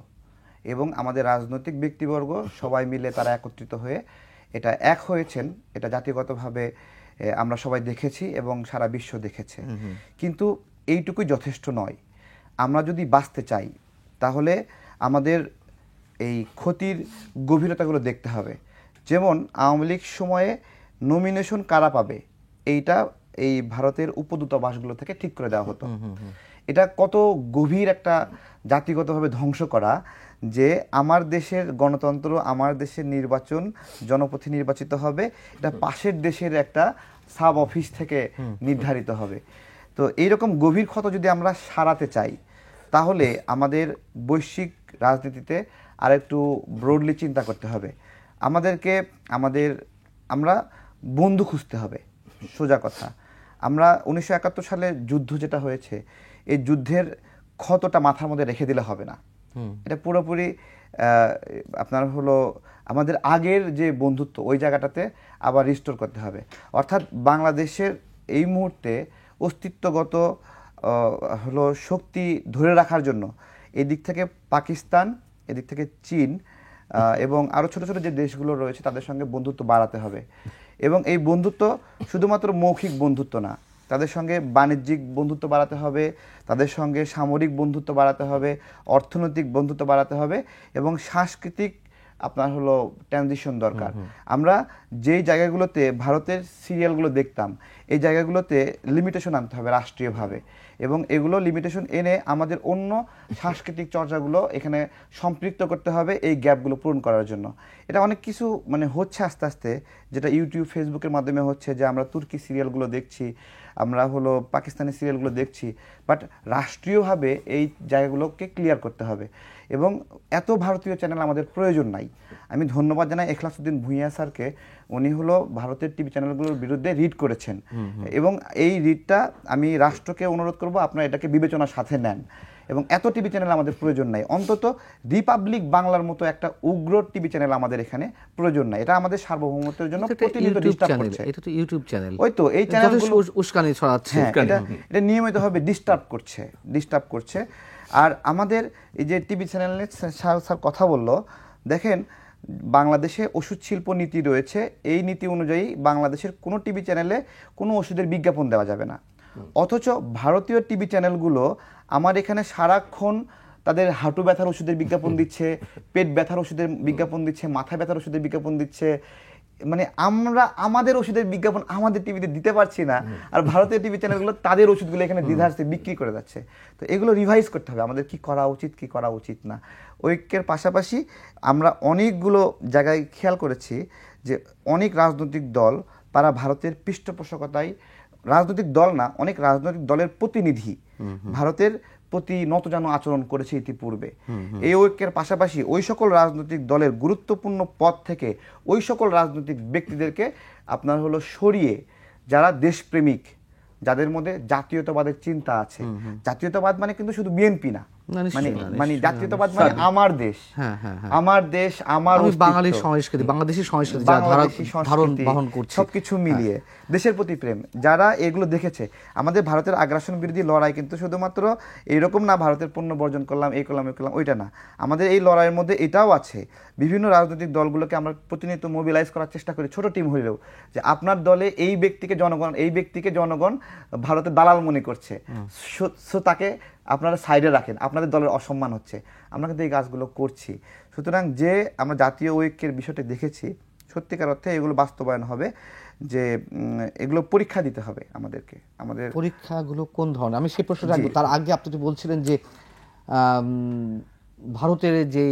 এবং আমাদের রাজনৈতিক ব্যক্তিবর্গ সবাই মিলে তারা একত্রিত হয়ে এটা এক হয়েছেন, এটা জাতিগতভাবে আমরা সবাই দেখেছি এবং সারা বিশ্ব দেখেছে। কিন্তু এইটুকুই যথেষ্ট নয়। আমরা যদি বাঁচতে চাই তাহলে আমাদের এই ক্ষতির গভীরতাগুলো দেখতে হবে। যেমন আওয়ামী লীগ সময়ে নমিনেশন কারা পাবে এইটা এই ভারতের উপদূতাবাসগুলো থেকে ঠিক করে দেওয়া হতো, এটা কত গভীর একটা জাতিগতভাবে ধ্বংস করা, যে আমার দেশের গণতন্ত্র, আমার দেশের নির্বাচন, জনপ্রতি নির্বাচিত হবে, এটা পাশের দেশের একটা সাব অফিস থেকে নির্ধারিত হবে। তো এইরকম গভীর ক্ষত যদি আমরা সারাতে চাই, তাহলে আমাদের বৈশ্বিক রাজনীতিতে আরেকটু ব্রডলি চিন্তা করতে হবে। আমরা বন্ধু খুঁজতে হবে, সোজা কথা। আমরা 1971 সালে যুদ্ধ যেটা হয়েছে, এই যুদ্ধের ক্ষতটা মাথার মধ্যে রেখে দিলে হবে না। এটা পুরোপুরি আপনার হলো আমাদের আগের যে বন্ধুত্ব, ওই জায়গাটাতে আবার রিস্টোর করতে হবে। অর্থাৎ বাংলাদেশের এই মুহূর্তে অস্তিত্বগত হলো শক্তি ধরে রাখার জন্য এই দিক থেকে পাকিস্তান, এদিক থেকে চীন এবং আরও ছোট ছোট যে দেশগুলো রয়েছে তাদের সঙ্গে বন্ধুত্ব বাড়াতে হবে। এবং এই বন্ধুত্ব শুধুমাত্র মৌখিক বন্ধুত্ব না, তাদের সঙ্গে বাণিজ্যিক বন্ধুত্ব বাড়াতে হবে, তাদের সঙ্গে সামরিক বন্ধুত্ব বাড়াতে হবে, অর্থনৈতিক বন্ধুত্ব বাড়াতে হবে এবং সাংস্কৃতিক আপনার হলো ট্রানজিশন দরকার। আমরা যেই জায়গাগুলোতে ভারতের সিরিয়ালগুলো দেখতাম, এই জায়গাগুলোতে লিমিটেশন আনতে হবে রাষ্ট্রীয়ভাবে, এবং এগুলো লিমিটেশন এনে আমাদের অন্য সাংস্কৃতিক চর্চাগুলো এখানে সম্পৃক্ত করতে হবে এই গ্যাপগুলো পূরণ করার জন্য। এটা অনেক কিছু মানে হচ্ছে আস্তে আস্তে, যেটা ইউটিউব, ফেসবুকের মাধ্যমে হচ্ছে, যে আমরা তুর্কি সিরিয়ালগুলো দেখছি, আমরা হলো পাকিস্তানি সিরিয়ালগুলো দেখছি, বাট রাষ্ট্রীয়ভাবে এই জায়গাগুলোকে ক্লিয়ার করতে হবে। এবং এত ভারতীয় চ্যানেল আমাদের প্রয়োজন নাই। আমি ধন্যবাদ জানাই এখলাসউদ্দিন ভূঁইয়া স্যারকে, উনি হলো ভারতের টিভি চ্যানেলগুলোর বিরুদ্ধে রিড করেছেন, এবং এই রিডটা আমি রাষ্ট্রকে অনুরোধ করব আপনারা এটাকে বিবেচনার সাথে নেন। এবং এত টিভি চ্যানেল আমাদের প্রয়োজন নাই, অন্তত রিপাবলিক বাংলার মতো একটা উগ্র টিভি চ্যানেল আমাদের এখানে প্রয়োজন নাই। এটা আমাদের সার্বভৌমত্বের জন্য প্রতিনিয়ত ডিস্টার্ব করছে। এটা তো ইউটিউব চ্যানেল, ওই তো এই চ্যানেলগুলো উস্কানি ছড়াচ্ছে, এটা নিয়মিতভাবে ডিস্টার্ব করছে। আর আমাদের এই যে টিভি চ্যানেলে স্যার কথা বললো, দেখেন বাংলাদেশে ওষুধ শিল্প নীতি রয়েছে, এই নীতি অনুযায়ী বাংলাদেশের কোনো টিভি চ্যানেলে কোনো ওষুধের বিজ্ঞাপন দেওয়া যাবে না। অথচ ভারতীয় টিভি চ্যানেলগুলো আমার এখানে সারাক্ষণ তাদের হাঁটু ব্যথার ওষুধের বিজ্ঞাপন দিচ্ছে, পেট ব্যথার ওষুধের বিজ্ঞাপন দিচ্ছে, মাথা ব্যথার ওষুধের বিজ্ঞাপন দিচ্ছে। মানে আমরা আমাদের ওষুধের বিজ্ঞাপন আমাদের টিভিতে দিতে পারছি না, আর ভারতীয় টিভি চ্যানেলগুলো তাদের ওষুধগুলো এখানে দ্বিধার্থে বিক্রি করে যাচ্ছে। তো এগুলো রিভাইজ করতে হবে, আমাদের কি করা উচিত, কি করা উচিত না। ঐক্যের পাশাপাশি আমরা অনেকগুলো জায়গায় খেয়াল করেছি যে অনেক রাজনৈতিক দল তারা ভারতের পৃষ্ঠপোষকতায়, রাজনৈতিক দল না, অনেক রাজনৈতিক দলের প্রতিনিধি ভারতের প্রতি নতজানু আচরণ করেছে ইতিপূর্বে। এই ঐক্যের পাশাপাশি ওই সকল রাজনৈতিক দলের গুরুত্বপূর্ণ পদ থেকে ওই সকল রাজনৈতিক ব্যক্তিদেরকে আপনার হলো সরিয়ে, যারা দেশপ্রেমিক, যাদের মধ্যে জাতীয়তাবাদের চিন্তা আছে, জাতীয়তাবাদ মানে কিন্তু শুধু বিএনপি না, মানে জাতীয়তাবাদ মানে আমার দেশ, আমার দেশ, আমার বাঙালি সংস্কৃতি, বাংলাদেশি সংস্কৃতি ধারণ বহন করছে, সবকিছু মিলিয়ে দেশের প্রতি প্রেম, যারা এগুলো দেখেছে। আমাদের ভারতের আগ্রাসন বিরোধী লড়াই কিন্তু শুধুমাত্র এইরকম না, ভারতের পণ্য বর্জন করলাম, এই করলাম, এই করলাম, ওইটা না। আমাদের এই লড়াইয়ের মধ্যে এটাও আছে, বিভিন্ন রাজনৈতিক দলগুলোকে আমরা প্রতিনিয়ত মোবিলাইজ করার চেষ্টা করি, ছোট টিম হইলেও, যে আপনার দলে এই ব্যক্তিকে জনগণ ভারতের দালাল মনে করছে, সো তাকে আপনারা সাইডে রাখেন, আপনাদের দলের অসম্মান হচ্ছে। আমরা কিন্তু এই কাজগুলো করছি। সুতরাং যে আমরা জাতীয় ঐক্যের বিষয়টা দেখেছি, সত্যিকার অর্থে এগুলো বাস্তবায়ন হবে, যে এগুলো পরীক্ষা দিতে হবে আমাদেরকে। আমাদের পরীক্ষাগুলো কোন ধরনের, আমি সেই প্রশ্ন রাখবো। তার আগে আপনি বলছিলেন যে ভারতের যে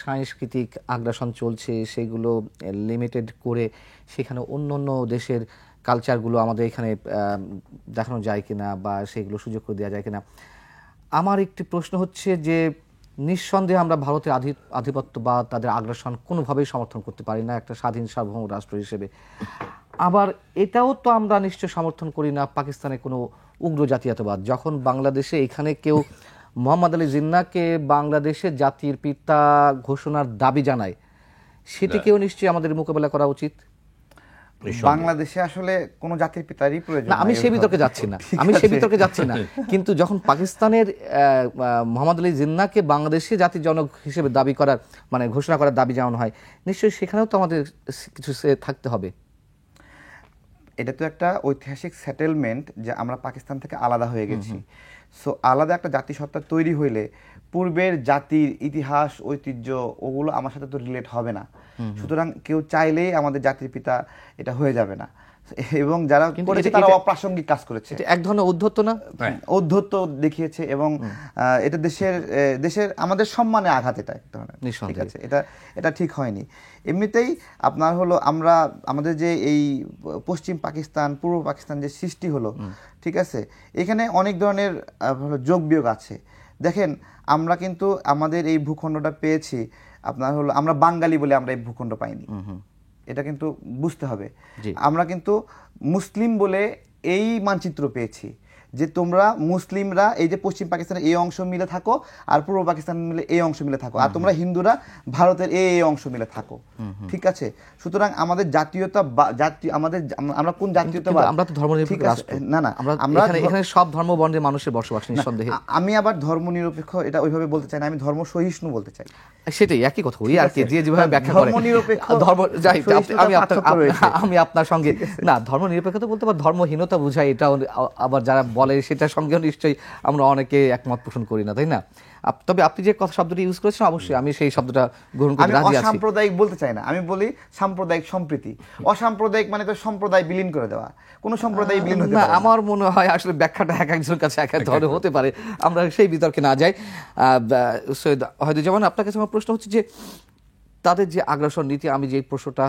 সাংস্কৃতিক আগ্রাসন চলছে সেগুলো লিমিটেড করে সেখানে অন্য অন্য দেশের কালচারগুলো আমাদের এখানে দেখানো যায় কিনা, বা সেগুলো সুযোগ করে দেওয়া যায় কিনা। আমার একটি প্রশ্ন হচ্ছে যে নিঃসন্দেহে আমরা ভারতের আধিপত্য বা তাদের আগ্রাসন কোনোভাবেই সমর্থন করতে পারি না একটা স্বাধীন সার্বভৌম রাষ্ট্র হিসেবে। আবার এটাও তো আমরা নিশ্চয় সমর্থন করি না পাকিস্তানের কোনো উগ্র জাতীয়তাবাদ। যখন বাংলাদেশে এখানে কেউ মোহাম্মদ আলী জিন্নাহকে বাংলাদেশের জাতির পিতা ঘোষণার দাবি জানায়, সেটিকেও নিশ্চয়ই আমাদের মোকাবেলা করা উচিত। বাংলাদেশে আসলে কোন জাতির পিতারই প্রয়োজন না, আমি সেই বিতর্কে যাচ্ছি না, কিন্তু যখন পাকিস্তানের মোহাম্মদ আলী জিন্নাহকে বাংলাদেশে জাতির জনক হিসেবে দাবি করার মানে ঘোষণা করার দাবি জানানো হয়, নিশ্চয়ই সেখানেও তো আমাদের কিছু থাকতে হবে। এটা তো একটা ঐতিহাসিক সেটেলমেন্ট যে আমরা পাকিস্তান থেকে আলাদা হয়ে গেছি। সো আলাদা একটা জাতিসত্তা তৈরি হইলে পূর্বের জাতির ইতিহাস, ঐতিহ্য, ওগুলো আমার সাথে তো রিলেট হবে না। সুতরাং কেউ চাইলেই আমাদের জাতির পিতা এটা হয়ে যাবে না। এবং যারা কিন্তু করেছে এটা- তারা এটা- অপ্রাসঙ্গিক কাজ করেছে, এটা এক ধরনের উদ্ধত্ত না? ঔদ্ধত্য দেখিয়েছে এবং এটা দেশের আমাদের সম্মানে আঘাত, এটা এক ধরনের, ঠিক নিঃসন্দেহে। আছে, এটা ঠিক হয়নি। এমনিতেই আপনার হলো আমাদের যে এই পশ্চিম পাকিস্তান পূর্ব পাকিস্তান যে সৃষ্টি হলো, ঠিক আছে, এখানে অনেক ধরনের হলো যোগ বিয়োগ আছে। দেখেন আমরা কিন্তু আমাদের এই ভূখণ্ডটা পেয়েছি আপনার হলো আমরা বাঙালি বলে আমরা এই ভূখণ্ড পাইনি, এটা কিন্তু বুঝতে হবে। জি। আমরা কিন্তু মুসলিম বলে এই মানচিত্র পেয়েছি যে তোমরা মুসলিমরা এই যে পশ্চিম পাকিস্তানের এই অংশ মিলে থাকো আর পূর্ব পাকিস্তান মিলে এই অংশ মিলে থাকো, আর তোমরা হিন্দুরা ভারতের এই অংশ মিলে থাকো, ঠিক আছে। সুতরাং আমাদের জাতীয়তা আমরা কোন জাতীয়তাবাদ, কিন্তু আমরা তো ঠিক ধর্মনিরপেক্ষ আছে, রাষ্ট্র। না না আমরা এখানে সব ধর্মবর্ণের মানুষের বসবাস, নিঃসন্দেহে। আমি আবার ধর্মনিরপেক্ষ এটা ওইভাবে বলতে চাই না, আমি ধর্ম সহিষ্ণু বলতে চাই। সেটাই একই কথা, ওই আর কি, আছে। যে যেভাবে ব্যাখ্যা করে ধর্মনিরপেক্ষ যাই, সহিষ্ণুতার পার্থক্য রয়েছে। আমি আপনার সঙ্গে না, ধর্মনিরপেক্ষতা বলতে বা ধর্মহীনতা বোঝায়, এটা আবার যারা বলে সেটার সঙ্গেও নিশ্চয়ই আমরা অনেকে একমত পোষণ করি না, তাই না? তবে আপনি যে কথা শব্দটি ইউজ করেছেন, অবশ্যই আমি সেই শব্দটা গ্রহণ করতে আমি রাজি আছি। অসাম্প্রদায়িক বলতে চাই না, আমি বলি সাম্প্রদায়িক সম্প্রীতি। অসাম্প্রদায়িক মানে তো সম্প্রদায় বিলীন করে দেওয়া, কোন সম্প্রদায় বিলীন হতে না, পারে না। আমার মনে হয় আসলে ব্যাখ্যাটা এক একজনের কাছে এক এক ধরনের হতে পারে, আমরা সেই বিতর্কে না যাই। সৈয়দ ওয়াহিদুজ্জামান, আপনার কাছে আমার প্রশ্ন হচ্ছে যে তাদের যে আগ্রাসন নীতি, আমি যে প্রশ্নটা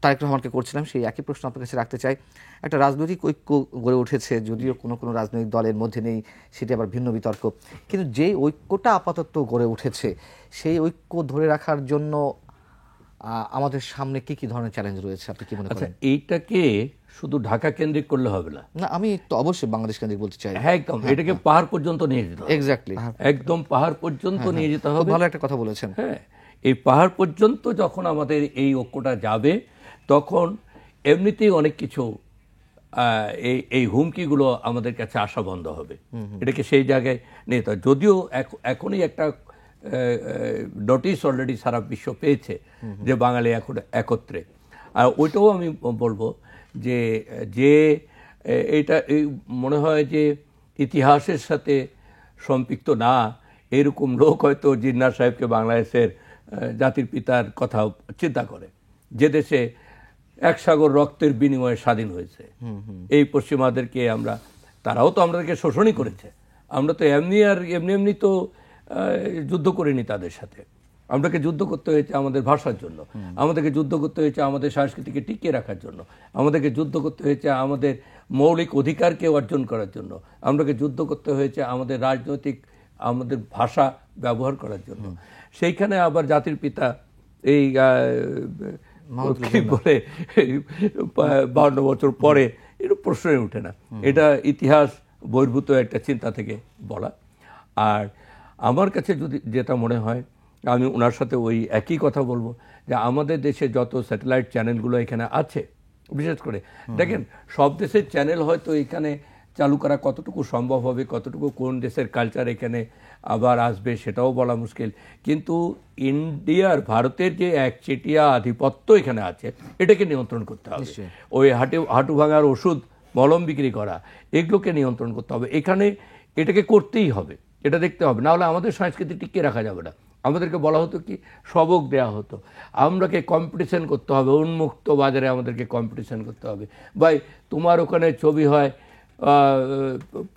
তারেক রহমানকে করছিলাম, সেই একই প্রশ্ন আপনার কাছে রাখতে চাই। একটা রাজনৈতিক ঐক্য গড়ে উঠেছে, যদিও কোনো রাজনৈতিক দলের মধ্যে নেই, সেটি আবার ভিন্ন বিতর্ক, কিন্তু যেই ঐক্যটা আপাতত গড়ে উঠেছে, সেই ঐক্য ধরে রাখার জন্য আমাদের সামনে কি কি ধরনের চ্যালেঞ্জ রয়েছে, আপনি কি মনে আচ্ছা, করেন? এইটাকে শুধু ঢাকা কেন্দ্রিক করলে হবে না। না, আমি তো অবশ্যই বাংলাদেশ কেন্দ্রিক বলতে চাই। হ্যাঁ, একদম, এটাকে পাহাড় পর্যন্ত নিয়ে যেতে হবে, এক্স্যাক্টলি, একদম পাহাড় পর্যন্ত নিয়ে যেতে খুব হবে। ভালো একটা কথা বলেছেন। হ্যাঁ, এই পাহাড় পর্যন্ত যখন আমাদের এই ঐক্যটা যাবে, তখন এমনিতেই অনেক কিছু এই হুমকিগুলো আমাদের কাছে আসা বন্ধ হবে। এটাকে সেই জায়গায় নিয়ে যেতে হবে। যদিও এখনই একটা নোটিশ অলরেডি সারা বিশ্ব পেয়েছে যে বাঙালি এখন একত্রে, আর ওইটাও আমি বলবো যে এই মনে হয় যে ইতিহাসের সাথে সম্পৃক্ত না এরকম লোক হয়তো জিন্নাহ সাহেবকে বাংলাদেশের জাতির পিতার কথা চিন্তা করে, যে দেশে এক সাগর রক্তের বিনিময়ে স্বাধীন হয়েছে। এই পশ্চিমাদেরকে তারাও তো আমাদেরকে শোষণই করেছে। আমরা তো এমনি তো যুদ্ধ করিনি তাদের সাথে। আমাদেরকে যুদ্ধ করতে হয়েছে আমাদের ভাষার জন্য, আমাদেরকে যুদ্ধ করতে হয়েছে আমাদের সংস্কৃতিকে টিকিয়ে রাখার জন্য, আমাদেরকে যুদ্ধ করতে হয়েছে আমাদের মৌলিক অধিকারকে অর্জন করার জন্য, আমাদেরকে যুদ্ধ করতে হয়েছে আমাদের আমাদের ভাষা ব্যবহার করার জন্য। সেইখানে আবার জাতির পিতা এই কি বলে 52 বছর পরে এটা প্রশ্নই ওঠে না। এটা ইতিহাস বহির্ভূত একটা চিন্তা থেকে বলা। আর আমার কাছে যেটা মনে হয়, আমি ওনার সাথে ওই একই কথা বলবো, যে আমাদের দেশে যত স্যাটেলাইট চ্যানেলগুলো এখানে আছে, বিশেষ করে দেখেন সব দেশের চ্যানেল হয়তো এখানে চালু করা কতটুকু সম্ভব হবে, কতটুকু কোন দেশের কালচার এখানে আবার আসবে সেটাও বলা মুশকিল, কিন্তু ভারতের যে একচেটিয়া আধিপত্য এখানে আছে, এটাকে নিয়ন্ত্রণ করতে হবে। ওই হাঁটু ভাঙার ওষুধ মলম বিক্রি করা, এগুলোকে নিয়ন্ত্রণ করতে হবে। এখানে এটাকে করতেই হবে, এটা দেখতে হবে, না হলে আমাদের সংস্কৃতি টিকিয়ে রাখা যাবে না। আমাদেরকে বলা হতো কি, সবক দেয়া হতো, আমরাকে কম্পিটিশন করতে হবে, উন্মুক্ত বাজারে আমাদেরকে কম্পিটিশন করতে হবে। ভাই, তোমার ওখানে ছবি হয়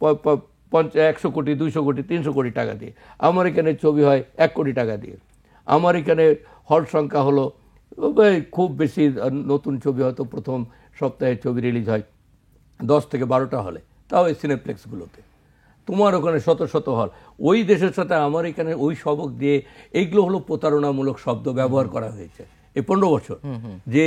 100 কোটি, 200 কোটি, 300 কোটি টাকা দিয়ে, আমার এখানে ছবি হয় 1 কোটি টাকা দিয়ে। আমার এখানে হল সংখ্যা হলো খুব বেশি, নতুন ছবি হয়তো প্রথম সপ্তাহে ছবি রিলিজ হয় 10 থেকে 12টা হলে, তাও এই সিনেপ্লেক্সগুলোতে। তোমার ওখানে শত শত হল। ওই দেশের সাথে আমার এখানে ওই সবক দিয়ে, এইগুলো হলো প্রতারণামূলক শব্দ ব্যবহার করা হয়েছে এই 15 বছর, যে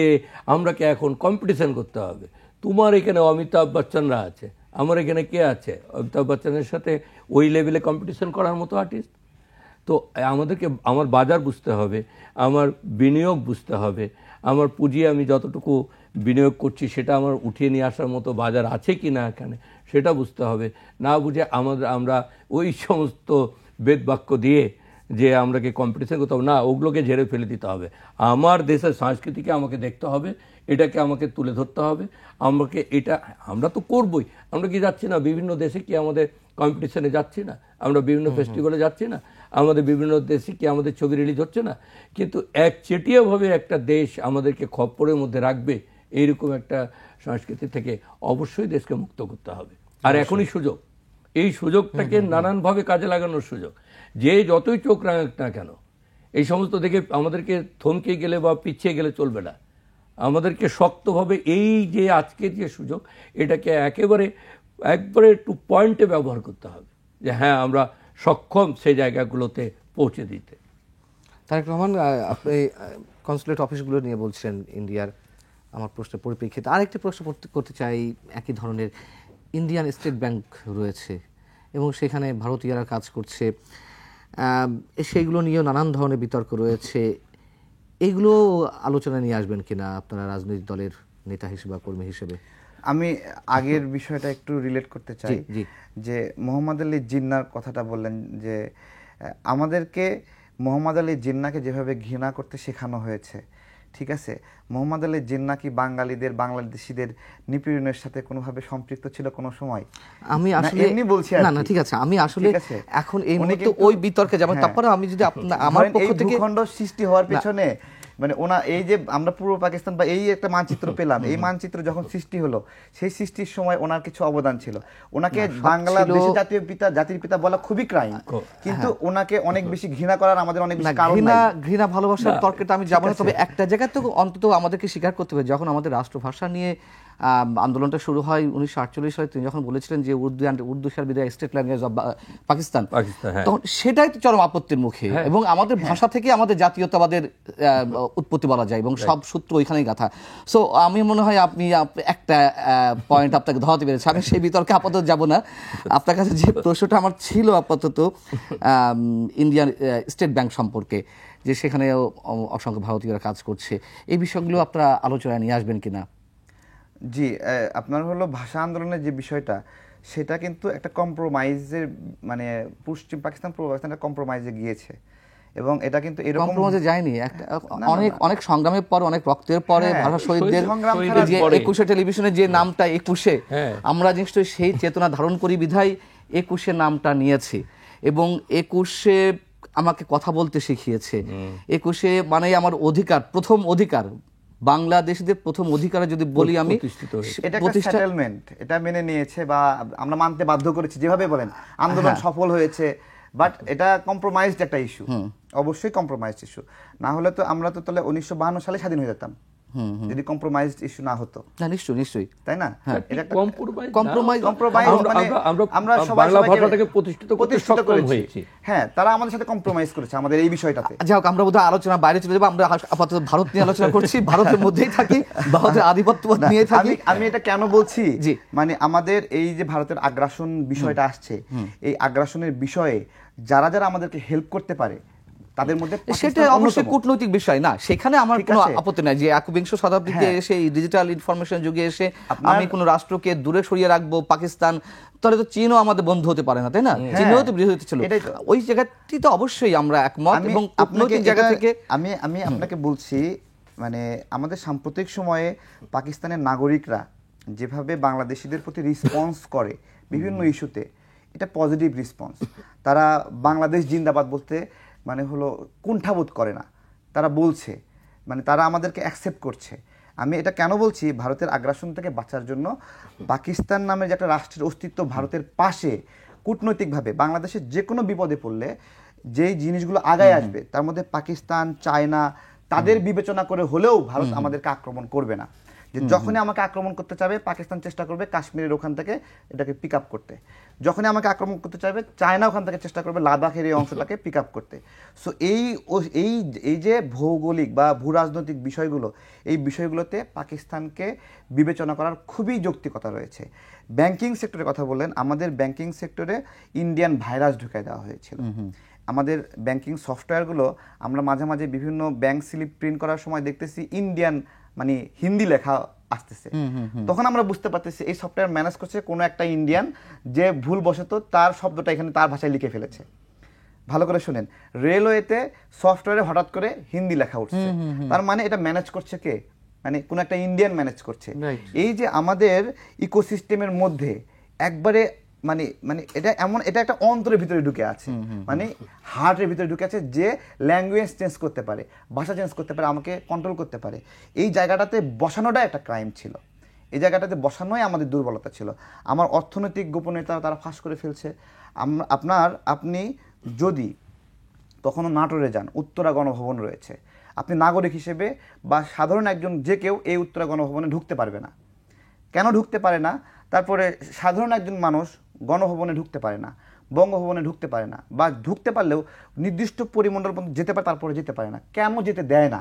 আমরাকে এখন কম্পিটিশন করতে হবে। তোমার এখানে অমিতাভ বচ্চনরা আছে, আমার এখানে কে আছে অমিতাভ বচ্চনের সাথে ওই লেভেলে কম্পিটিশন করার মতো আর্টিস্ট? তো আমাদেরকে আমার বাজার বুঝতে হবে, আমার বিনিয়োগ বুঝতে হবে, আমার পুঁজি আমি যতটুকু বিনিয়োগ করছি সেটা আমার উঠিয়ে নিয়ে আসার মতো বাজার আছে কি না এখানে, সেটা বুঝতে হবে। না বুঝে আমরা ওই সমস্ত বেদবাক্য দিয়ে যে আমরাকে কম্পিটিশন করতে হবে, না, ওগুলোকে ঝেড়ে ফেলে দিতে হবে। আমার দেশের সংস্কৃতিকে আমাকে দেখতে হবে, এটাকে আমাকে তুলে ধরতে হবে। আমরা তো করবই, আমরা কি যাচ্ছি না বিভিন্ন দেশে, কি আমাদের কম্পিটিশনে যাচ্ছি না, আমরা বিভিন্ন ফেস্টিভ্যালে যাচ্ছি না, আমাদের বিভিন্ন দেশে কি আমাদের ছবি রিলিজ হচ্ছে না, কিন্তু একচেটিয়াভাবে একটা দেশ আমাদেরকে খপ্পরের মধ্যে রাখবে এইরকম একটা সংস্কৃতি থেকে অবশ্যই দেশকে মুক্ত করতে হবে। আর এখনই সুযোগ, এই সুযোগটাকে নানানভাবে কাজে লাগানোর সুযোগ। যে যতই চোখ রাঙাক না কেন, এই সমস্ত দেখে আমাদেরকে থমকে গেলে বা পিছিয়ে গেলে চলবে না। আমাদেরকে শক্তভাবে এই যে আজকের যে সুযোগ, এটাকে একবারে টু পয়েন্টে ব্যবহার করতে হবে, যে হ্যাঁ আমরা সক্ষম সেই জায়গাগুলোতে পৌঁছে দিতে। তারেক রহমান, আপনি কনসুলেট অফিসগুলো নিয়ে বলছিলেন ইন্ডিয়ার, আমার প্রশ্নের পরিপ্রেক্ষিতে আরেকটি প্রশ্ন করতে চাই। একই ধরনের ইন্ডিয়ান স্টেট ব্যাংক রয়েছে এবং সেখানে ভারতীয়রা কাজ করছে, সেইগুলো নিয়েও নানান ধরনের বিতর্ক রয়েছে। এইগুলো আলোচনায় নিয়ে আসবেন কিনা আপনারা রাজনৈতিক দলের নেতা হিসেবে বা কর্মী হিসেবে? আমি আগের বিষয়টা একটু রিলেট করতে চাই, যে মোহাম্মদ আলী জিন্নার কথাটা বললেন, যে আমাদেরকে মোহাম্মদ আলী জিন্নাকে যেভাবে ঘৃণা করতে শেখানো হয়েছে, ঠিক আছে, মোহাম্মদ আলী জিন্না কি বাঙালিদের, বাংলাদেশিদের নিপীড়নের সাথে কোনোভাবে সম্পৃক্ত ছিল কোনো সময়? আমি আসলে এমনি বলছি না না, ঠিক আছে, আমি আসলে এখন এই মুহূর্তে ওই বিতর্কে যাব। তারপরে আমি যদি আমার পক্ষ থেকে ভূখণ্ড সৃষ্টি হওয়ার পেছনে মানে এই যে আমরা পূর্ব পাকিস্তান বা এই একটা মানচিত্র পেলাম, এই মানচিত্র যখন সৃষ্টি হলো, সেই সৃষ্টির সময় ওনার কিছু অবদান ছিল। ওনাকে বাংলাদেশের জাতির পিতা বলা খুবই ক্রাইম, কিন্তু ওনাকে অনেক বেশি ঘৃণা করার আমাদের অনেক বেশি কারণ নাই। ঘৃণা ভালোবাসার তর্কটা আমি যাব না, তবে একটা জায়গায় তো অন্তত আমাদেরকে স্বীকার করতে হবে, যখন আমাদের রাষ্ট্রভাষা নিয়ে আন্দোলনটা শুরু হয় 1948 সালে, তিনি যখন বলেছিলেন যে উর্দু শাল B the state language of Pakistan, তখন সেটাই তো চরম আপত্তির মুখে। এবং আমাদের ভাষা থেকে আমাদের জাতীয়তাবাদের উৎপত্তি বলা যায় এবং সব সূত্র ওইখানেই গাথা। সো আমি মনে হয় আপনি একটা পয়েন্ট আপনাকে ধরাতে পেরেছি। আমি সেই বিতর্কে আপাতত যাব না। আপনার কাছে যে প্রশ্নটা আমার ছিল আপাতত ইন্ডিয়ান স্টেট ব্যাংক সম্পর্কে, যে সেখানেও অসংখ্য ভারতীয়রা কাজ করছে, এই বিষয়গুলো আপনারা আলোচনায় নিয়ে আসবেন কিনা? জি, আপনার হলো ভাষা আন্দোলনের যে বিষয়টা, সেটা কিন্তু একটা কম্প্রোমাইজের, মানে পশ্চিম পাকিস্তান পূর্ব পাকিস্তান কম্প্রোমাইজে গিয়েছে, এবং এটা কিন্তু এরকম কম্প্রোমাইজে যায়নি। অনেক সংগ্রামের পর, অনেক রক্তের পরে, ভাষা শহীদদের যে 21শে টেলিভিশনে যে নামটা 21শে, আমরা নিশ্চয়ই সেই চেতনা ধারণ করি বিধায় 21শে নামটা নিয়েছি, এবং 21শে আমাকে কথা বলতে শিখিয়েছে। 21শে মানে আমার অধিকার, প্রথম অধিকার, বাংলাদেশিদের প্রথম অধিকারে যদি বলি আমি, এটা একটা সেটেলমেন্ট, এটা মেনে নিয়েছে বা আমরা মানতে বাধ্য করেছি, যেভাবে বলেন আন্দোলন সফল হয়েছে, বাট এটা কম্প্রোমাইজড একটা ইস্যু, অবশ্যই কম্প্রোমাইজড ইস্যু। না হলে তো আমরা তো তাহলে 1952 সালে স্বাধীন হয়ে যেতাম যদি কম্প্রোমাইজড ইস্যু না হতো। না, নিশ্চয়ই, তাই না? এটা একটা কম্প্রোমাইজ, আমরা বাংলা ভাষাটাকে প্রতিষ্ঠিত করতে সক্ষম হয়েছি। হ্যাঁ, তারা আমাদের সাথে কম্প্রোমাইজ করেছে আমাদের এই বিষয়টাতে। যাই হোক, আমরা বোধহয় আলোচনা বাইরে চলে যাবো। আমরা আপাতত ভারত নিয়ে আলোচনা করছি, ভারতের মধ্যেই থাকি, ভারতের আধিপত্যবাদ নিয়ে থাকি। আমি এটা কেন বলছি, মানে আমাদের এই যে ভারতের আগ্রাসন বিষয়টা আসছে, এই আগ্রাসনের বিষয়ে যারা যারা আমাদেরকে হেল্প করতে পারে তাদের মধ্যে সেটা অবশ্যই কূটনৈতিক বিষয় না, সেখানে আমার কোনো আপত্তি নাই যে 21শ শতাব্দীতে এসে ডিজিটাল ইনফরমেশন যুগে এসে আমি কোনো রাষ্ট্রকে দূরে সরিয়ে রাখবো পাকিস্তান, তাহলে তো চীনও আমাদের বন্ধু হতে পারে না, তাই না? চীনও তো বিরোধী ছিল, ওই জায়গাটি তো অবশ্যই আমরা একমত। এবং কূটনৈতিক জায়গা থেকে আমি আপনাকে বলছি, মানে আমাদের সাম্প্রতিক সময়ে পাকিস্তানের নাগরিকরা যেভাবে বাংলাদেশিদের প্রতি রেসপন্স করে বিভিন্ন ইস্যুতে, এটা পজিটিভ রেসপন্স। তারা বাংলাদেশ জিন্দাবাদ বলতে মানে হলো কুণ্ঠাবোধ করে না, তারা বলছে, মানে তারা আমাদেরকে অ্যাকসেপ্ট করছে। আমি এটা কেন বলছি, ভারতের আগ্রাসন থেকে বাঁচার জন্য পাকিস্তান নামের যে একটা রাষ্ট্রের অস্তিত্ব ভারতের পাশে, কূটনৈতিকভাবে বাংলাদেশের যে কোনো বিপদে পড়লে যেই জিনিসগুলো আগায় আসবে তার মধ্যে পাকিস্তান, চায়না, তাদের বিবেচনা করে হলেও ভারত আমাদেরকে আক্রমণ করবে না। যে যখনই আমাকে আক্রমণ করতে চাবে পাকিস্তান চেষ্টা করবে কাশ্মীরের ওখান থেকে এটাকে পিক আপ করতে, যখনই আমাকে আক্রমণ করতে চাইবে চায়না ওখান থেকে চেষ্টা করবে লাদাখের এই অংশটাকে পিক আপ করতে। সো এই যে ভৌগোলিক বা ভূ রাজনৈতিক বিষয়গুলো, এই বিষয়গুলোতে পাকিস্তানকে বিবেচনা করার খুবই যৌক্তিকতা রয়েছে। ব্যাংকিং সেক্টরের কথা বললেন, আমাদের ব্যাংকিং সেক্টরে ইন্ডিয়ান ভাইরাস ঢুকাই দেওয়া হয়েছিল। আমাদের ব্যাংকিং সফটওয়্যারগুলো আমরা মাঝে মাঝে বিভিন্ন ব্যাংক স্লিপ প্রিন্ট করার সময় দেখতেছি ইন্ডিয়ান মানে হিন্দি লেখা আসতেছে, তখন আমরা বুঝতে পারতেছি এই সফটওয়্যার ম্যানেজ করছে কোনো একটা ইন্ডিয়ান, যে ভুলবশত তার শব্দটা এখানে তার ভাষায় লিখে ফেলেছে। ভালো করে শুনেন, রেলওয়েতে সফটওয়্যারে হঠাৎ করে হিন্দি লেখা উঠছে, তার মানে এটা ম্যানেজ করছে কে? মানে কোন একটা ইন্ডিয়ান ম্যানেজ করছে। এই যে আমাদের ইকোসিস্টেমের মধ্যে একবারে মানে মানে এটা একটা অন্তরের ভিতরে ঢুকে আছে, মানে হার্টের ভিতরে ঢুকে আছে, যে ল্যাঙ্গুয়েজ চেঞ্জ করতে পারে, ভাষা চেঞ্জ করতে পারে, আমাকে কন্ট্রোল করতে পারে। এই জায়গাটাতে বসানোটা একটা ক্রাইম ছিল, এই জায়গাটাতে বসানোই আমাদের দুর্বলতা ছিল। আমার অর্থনৈতিক গোপনীয়তা তারা ফাঁস করে ফেলছে। আপনি যদি কখনো নাটোরে যান, উত্তরা গণভবন রয়েছে, আপনি নাগরিক হিসেবে বা সাধারণ একজন যে কেউ এই উত্তরা গণভবনে ঢুকতে পারবে না। কেন ঢুকতে পারে না? তারপরে সাধারণ একজন মানুষ গণভবনে ঢুকতে পারে না, বঙ্গভবনে ঢুকতে পারে না, বা ঢুকতে পারলেও নির্দিষ্ট পরিমণ্ডল পর্যন্ত যেতে পারে, তারপরে যেতে পারে না। কেন যেতে দেয় না?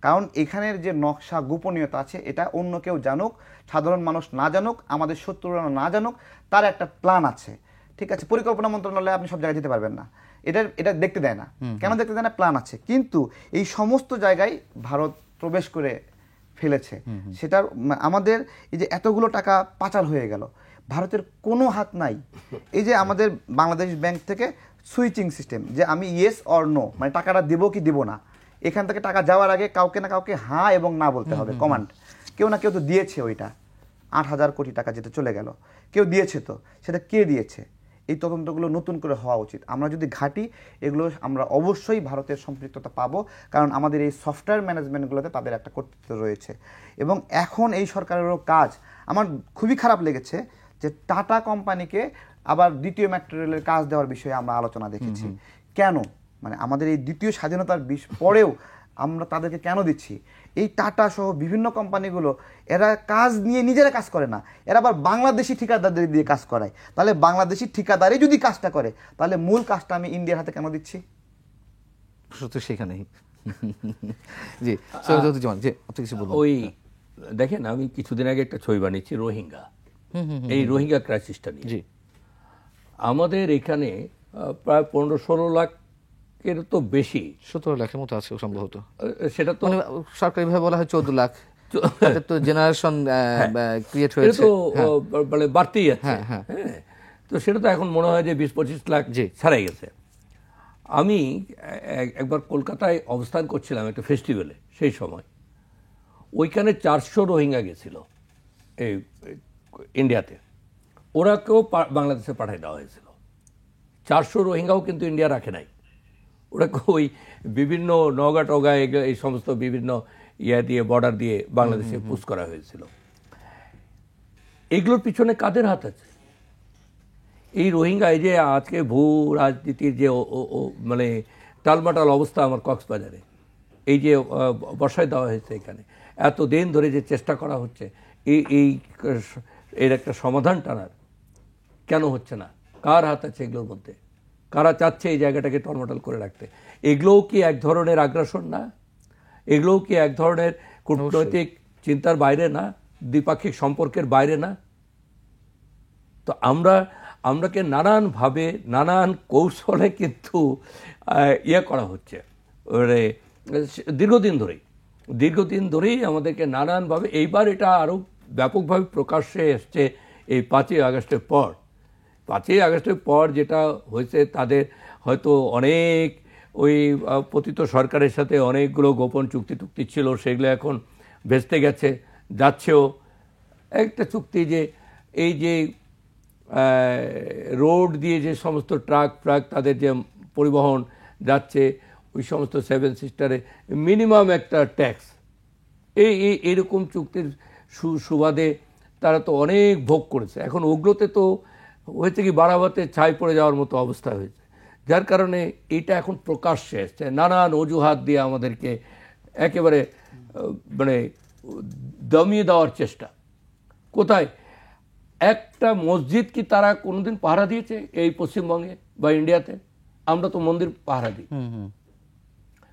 কারণ এখানের যে নকশা, গোপনীয়তা আছে, এটা অন্য কেউ জানুক, সাধারণ মানুষ না জানুক, আমাদের শত্রুরা না জানুক, তার একটা প্ল্যান আছে। ঠিক আছে, পরিকল্পনা মন্ত্রণালয়ে আপনি সব জায়গায় যেতে পারবেন না, এটা দেখতে দেয় না। কেন দেখতে দেয় না? প্ল্যান আছে। কিন্তু এই সমস্ত জায়গায় ভারত প্রবেশ করে ফেলেছে। সেটার আমাদের এই যে এতগুলো টাকা পাচার হয়ে গেল, ভারতের কোনো হাত নাই। এই যে আমাদের বাংলাদেশ ব্যাংক থেকে সুইচিং সিস্টেম, যে আমি ইয়েস অর নো, মানে টাকাটা দেবো কি দেবো না, এখান থেকে টাকা যাওয়ার আগে কাউকে না কাউকে হ্যাঁ এবং না বলতে হবে, কমান্ড। কেউ না কেউ তো দিয়েছে, ওইটা 8,000 কোটি টাকা যেটা চলে গেল, কেউ দিয়েছে। তো সেটা কে দিয়েছে? এই তদন্তগুলো নতুন করে হওয়া উচিত। আমরা যদি ঘাঁটি, এগুলো আমরা অবশ্যই ভারতের সম্পৃক্ততা পাবো, কারণ আমাদের এই সফটওয়্যার ম্যানেজমেন্টগুলোতে তাদের একটা কর্তৃত্ব রয়েছে। এবং এখন এই সরকারেরও কাজ, আমার খুবই খারাপ লেগেছে যে টাটা কোম্পানিকে আবার দ্বিতীয় মেট্রো রেলের কাজ দেওয়ার বিষয়ে আমরা আলোচনা দেখেছি। কেন? মানে আমাদের এই দ্বিতীয় স্বাধীনতার পরেও আমরা তাদেরকে কেন দিচ্ছি? এই টাটা সহ বিভিন্ন কোম্পানিগুলো এরা কাজ নিয়ে নিজেরা কাজ করে না, এরা আবার বাংলাদেশি ঠিকাদারদের দিয়ে কাজ করায়। তাহলে বাংলাদেশি ঠিকাদারই যদি কাজটা করে, তাহলে মূল কাজটা আমি ইন্ডিয়ার হাতে কেন দিচ্ছি? তো সেখানেই জি সৈয়দুজ্জামান, জি আপনি কিছু বলুন। ওই দেখেন, আমি কিছুদিন আগে একটা ছবি বানিয়েছি রোহিঙ্গা, এই রোহিঙ্গা ক্রাইসিসটা নিয়ে। জি, আমাদের এখানে প্রায় 15-16 লাখের তো বেশি, 17 লাখের মতো আছে সম্ভবত। সেটা তো মানে সরকারিভাবে বলা হয় 14 লাখ। তাদের তো জেনারেশন ক্রিয়েট এটা হয়েছে। তো মানে বাড়তেই যাচ্ছে। হ্যাঁ। তো সেটা তো এখন মনে হয় যে 20-25 লাখ জি। ছাড়াই গেছে। আমি একবার কলকাতায় অবস্থান করছিলাম একটা ফেস্টিভ্যালে, সেই সময় ওইখানে 400 রোহিঙ্গা গেছিল এই ইন্ডিয়াতে, ওরাকেও বাংলাদেশে পাঠিয়ে দেওয়া হয়েছিল। 400 রোহিঙ্গাও কিন্তু ইন্ডিয়া রাখে নাই, ওরাকে ওই বিভিন্ন নগা টগা এই সমস্ত বিভিন্ন দিয়ে বর্ডার দিয়ে বাংলাদেশে পুশ করা হয়েছিল। এগুলোর পিছনে কাদের হাত আছে? এই রোহিঙ্গা, এই যে আজকে ভূ রাজনীতির যে মানে টালমাটাল অবস্থা আমার কক্সবাজারে, এই যে বসায় দেওয়া হয়েছে এখানে, এত দিন ধরে যে চেষ্টা করা হচ্ছে এর একটা সমাধান টানার, কেন হচ্ছে না? কার হাত আছে এগুলোর মধ্যে? কারা চাচ্ছে এই জায়গাটাকে টলমটল করে রাখতে? এগুলোও কি এক ধরনের আগ্রাসন না? এগুলোও কি এক ধরনের কূটনৈতিক চিন্তার বাইরে না? দ্বিপাক্ষিক সম্পর্কের বাইরে না? তো আমরাকে নানানভাবে নানান কৌশলে কিন্তু করা হচ্ছে দীর্ঘদিন ধরেই আমাদেরকে নানানভাবে। এইবার এটা আরও ব্যাপকভাবে প্রকাশ্যে এসছে এই 5ই আগস্টের পর। 5ই আগস্টের পর যেটা হয়েছে, তাদের হয়তো অনেক ওই পতিত সরকারের সাথে অনেকগুলো গোপন চুক্তি ছিল, সেগুলো এখন ভেস্তে গেছে, যাচ্ছেও। একটা চুক্তি যে এই যে রোড দিয়ে যে সমস্ত ট্রাক তাদের যে পরিবহন যাচ্ছে, ওই সমস্ত 7 সিস্টারে মিনিমাম একটা ট্যাক্স, এইরকম চুক্তির সুবাদে তারা তো অনেক ভোগ করেছে। এখন ওগুলোতে তো হয়েছে কি, বাড়াবাতে ছাই পড়ে যাওয়ার মতো অবস্থা হয়েছে, যার কারণে এটা এখন প্রকাশ্যে এসছে নানান অজুহাত দিয়ে আমাদেরকে একেবারে মানে দমিয়ে দেওয়ার চেষ্টা। কোথায়? একটা মসজিদ কি তারা কোনোদিন পাহারা দিয়েছে এই পশ্চিমবঙ্গে বা ইন্ডিয়াতে? আমরা তো মন্দির পাহারা দিই,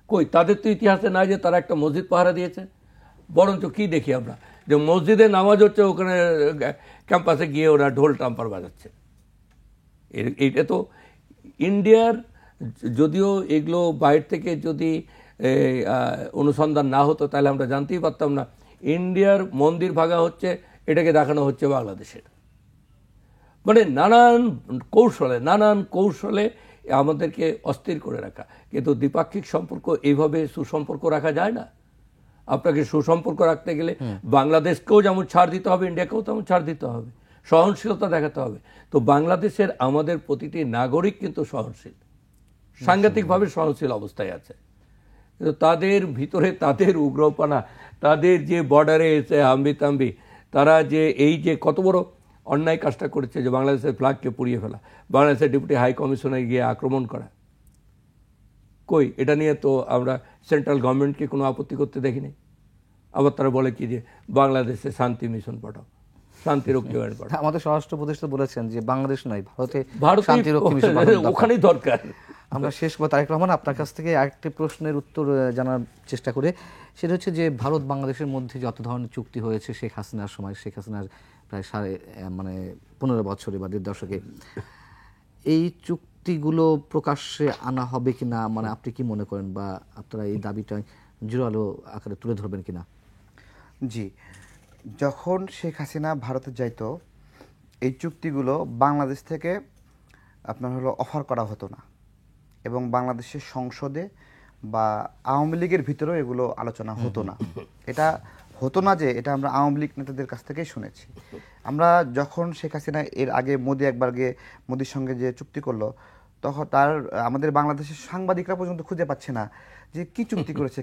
কই তাদের তো ইতিহাসে নাই যে তারা একটা মসজিদ পাহারা দিয়েছে। বরঞ্চ কি দেখি আমরা, যে মসজিদে নামাজ হচ্ছে, ওখানে ক্যাম্পাসে গিয়ে ওরা ঢোল টাম্পার বাজাচ্ছে। এটা তো ইন্ডিয়ার, যদিও এগুলো বাইরে থেকে যদি অনুসন্ধান না হতো তাহলে আমরা জানতেই পারতাম না। ইন্ডিয়ার মন্দির ভাঙা হচ্ছে, এটাকে দেখানো হচ্ছে বাংলাদেশের। মানে নানান কৌশলে আমাদেরকে অস্থির করে রাখা। কিন্তু দ্বিপাক্ষিক সম্পর্ক এইভাবে সুসম্পর্ক রাখা যায় না। আপনাকে সুসম্পর্ক রাখতে গেলে বাংলাদেশকেও যেমন ছাড় দিতে হবে, ইন্ডিয়াকেও তেমন ছাড় দিতে হবে। সহনশীলতা দেখাতে হবে। তো বাংলাদেশের আমাদের প্রতিটি নাগরিক কিন্তু সহনশীল, সাংঘাতিকভাবে সহনশীল অবস্থায় আছে, কিন্তু তাদের ভিতরে তাদের উগ্রপনা, তাদের যে বর্ডারে এসে হাম্বি তারা যে এই যে কত বড় অন্যায় কাজটা করেছে, যে বাংলাদেশের ফ্ল্যাগকে পুড়িয়ে ফেলা, বাংলাদেশের ডেপুটি হাই কমিশনার গিয়ে আক্রমণ করা, কই এটা নিয়ে তো আমরা সেন্ট্রাল গভর্নমেন্টকে কোনো আপত্তি করতে দেখিনি। আবার তারা বলে কি যে বাংলাদেশে শান্তি মিশন পাঠাও, শান্তিরক্ষী বাহিনী পাঠাও। আমাদের স্বরাষ্ট্র উপদেষ্টা বলেছেন যে বাংলাদেশ নয়, ভারতে ভারতে শান্তিরক্ষী মিশন পাঠানো দরকার। ওখানেই দরকার। আমরা শেষ করব তারেক রহমান, আপনার কাছ থেকে আরেকটি প্রশ্নের উত্তর জানার চেষ্টা করে, সেটা হচ্ছে যে ভারত বাংলাদেশের মধ্যে যত ধরনের চুক্তি হয়েছে শেখ হাসিনার সময়, শেখ হাসিনার প্রায় 15 বছরে বা 1.5 দশকে, এই চুক্তিগুলো প্রকাশ্যে আনা হবে কিনা, মানে আপনি কি মনে করেন, বা আপনারা এই দাবিটা জোরালো আকারে তুলে ধরবেন কিনা? জি, যখন শেখ হাসিনা ভারতে যাইতো, এই চুক্তিগুলো বাংলাদেশ থেকে আপনার অফার করা হতো না, এবং বাংলাদেশের সংসদে বা আওয়ামী লীগের ভিতরেও এগুলো আলোচনা হতো না। এটা হতো না যে, এটা আমরা আওয়ামী লীগ নেতাদের কাছ থেকেই শুনেছি। আমরা যখন শেখ হাসিনা এর আগে মোদি একবার গিয়ে মোদির সঙ্গে যে চুক্তি করলো, তখন আমাদের বাংলাদেশের সাংবাদিকরা পর্যন্ত খুঁজে পাচ্ছে না যে কি চুক্তি করেছে,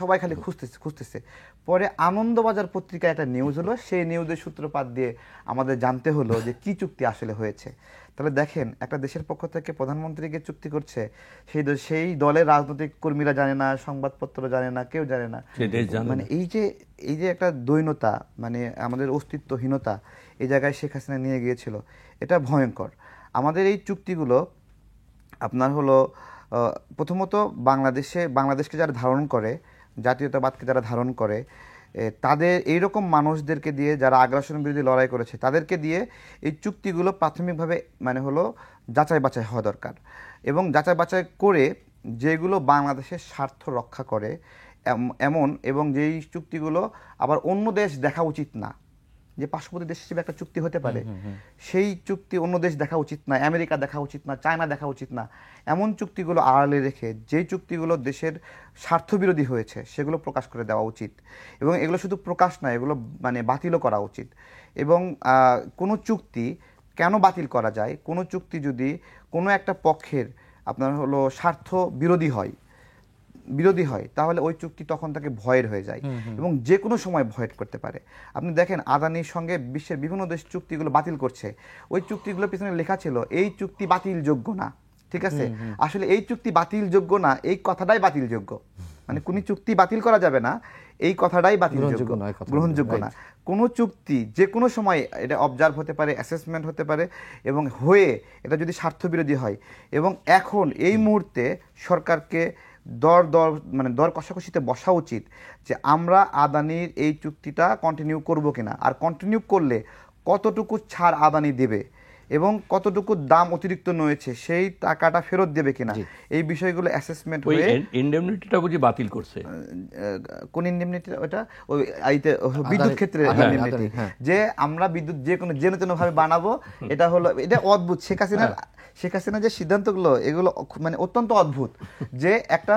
সবাই খালি খুঁজতেছে। পরে আনন্দবাজার পত্রিকায় একটা নিউজ হলো, সেই নিউজের সূত্রপাত দিয়ে আমাদের জানতে হলো যে কি চুক্তি আসলে হয়েছে। তাহলে দেখেন, একটা দেশের পক্ষ থেকে প্রধানমন্ত্রীকে চুক্তি করছে, সেই দলের রাজনৈতিক কর্মীরা জানে না, সংবাদপত্র জানে না, কেউ জানে না। মানে এই যে একটা দৈন্যতা, মানে আমাদের অস্তিত্বহীনতা এই জায়গায় শেখ হাসিনা নিয়ে গিয়েছিল, এটা ভয়ঙ্কর। আমাদের এই চুক্তিগুলো আপনার প্রথমত বাংলাদেশকে যারা ধারণ করে, জাতীয়তাবাদকে যারা ধারণ করে, তাদের এইরকম মানুষদেরকে দিয়ে, যারা আগ্রাসন বিরোধী লড়াই করেছে, তাদেরকে দিয়ে এই চুক্তিগুলো প্রাথমিকভাবে যাচাই বাছাই হওয়া দরকার, এবং যাচাই বাছাই করে যেগুলো বাংলাদেশের স্বার্থ রক্ষা করে এমন, এবং যেই চুক্তিগুলো আবার অন্য দেশ দেখা উচিত না, যে পার্শ্ববর্তী দেশ হিসেবে একটা চুক্তি হতে পারে, সেই চুক্তি অন্য দেশ দেখা উচিত না, আমেরিকা দেখা উচিত না, চায়না দেখা উচিত না, এমন চুক্তিগুলো আড়ালে রেখে যেই চুক্তিগুলো দেশের স্বার্থবিরোধী হয়েছে সেগুলো প্রকাশ করে দেওয়া উচিত। এবং এগুলো শুধু প্রকাশ নয়, এগুলো বাতিলও করা উচিত। এবং কোনো চুক্তি কেন বাতিল করা যায়, কোনো চুক্তি যদি কোনো একটা পক্ষের আপনার স্বার্থ বিরোধী হয়, তাহলে ওই চুক্তি তখন তাকে ভয়ের হয়ে যায়, এবং যে কোনো সময় ভয়েড করতে পারে। আপনি দেখেন, আদানির সঙ্গে বিশ্বের বিভিন্ন দেশ চুক্তিগুলো বাতিল করছে, ওই চুক্তিগুলোর পিছনে লেখা ছিল এই চুক্তি বাতিলযোগ্য না। ঠিক আছে, আসলে এই চুক্তি বাতিলযোগ্য না, এই কথাটাই বাতিলযোগ্য। মানে কোন চুক্তি বাতিল করা যাবে না, এই কথাটাই বাতিলযোগ্য, গ্রহণযোগ্য না। কোনো চুক্তি যে কোনো সময় এটা অবজার্ভ হতে পারে, অ্যাসেসমেন্ট হতে পারে, এবং এটা যদি স্বার্থবিরোধী হয়, এবং এখন এই মুহূর্তে সরকারকে দর কষাকষিতে বসা উচিত যে আমরা আদানির এই চুক্তিটা কন্টিনিউ করব কিনা, আর কন্টিনিউ করলে কতটুকু ছাড় আদানি দেবে, এবং কতটুকু দাম অতিরিক্ত নিয়েছে সেই টাকাটা ফেরত দেবে কিনা, এই বিষয়গুলো অ্যাসেসমেন্ট হয়ে। ইনডেমনিটিটা বুঝি বাতিল করছে? কোন ইনডেমনিটি? ওটা ওই বিদ্যুৎ ক্ষেত্রে ইনডেমনিটি, যে আমরা বিদ্যুৎ যে কোনো যেন ভাবে বানাবো, এটা অদ্ভুত। শেখ হাসিনা যে সিদ্ধান্তগুলো, এগুলো মানে অত্যন্ত অদ্ভুত, যে একটা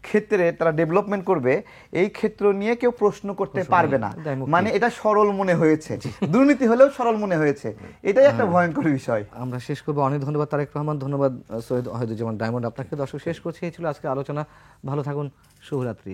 ক্ষেত্রে তারা ডেভেলপমেন্ট করবে, এই ক্ষেত্র নিয়ে কেউ প্রশ্ন করতে পারবে না, মানে এটা সরল মনে হয়েছে, দুর্নীতি হলেও সরল মনে হয়েছে, এটাই একটা ভয়ঙ্কর বিষয়। আমরা শেষ করবো। অনেক ধন্যবাদ তারেক রহমান, ধন্যবাদ সৈয়দ ওয়াহিদুজ্জামান ডায়মন্ড। আপনাকে দর্শক শেষ করছি। এই ছিল আজকে আলোচনা। ভালো থাকুন, শুভরাত্রি।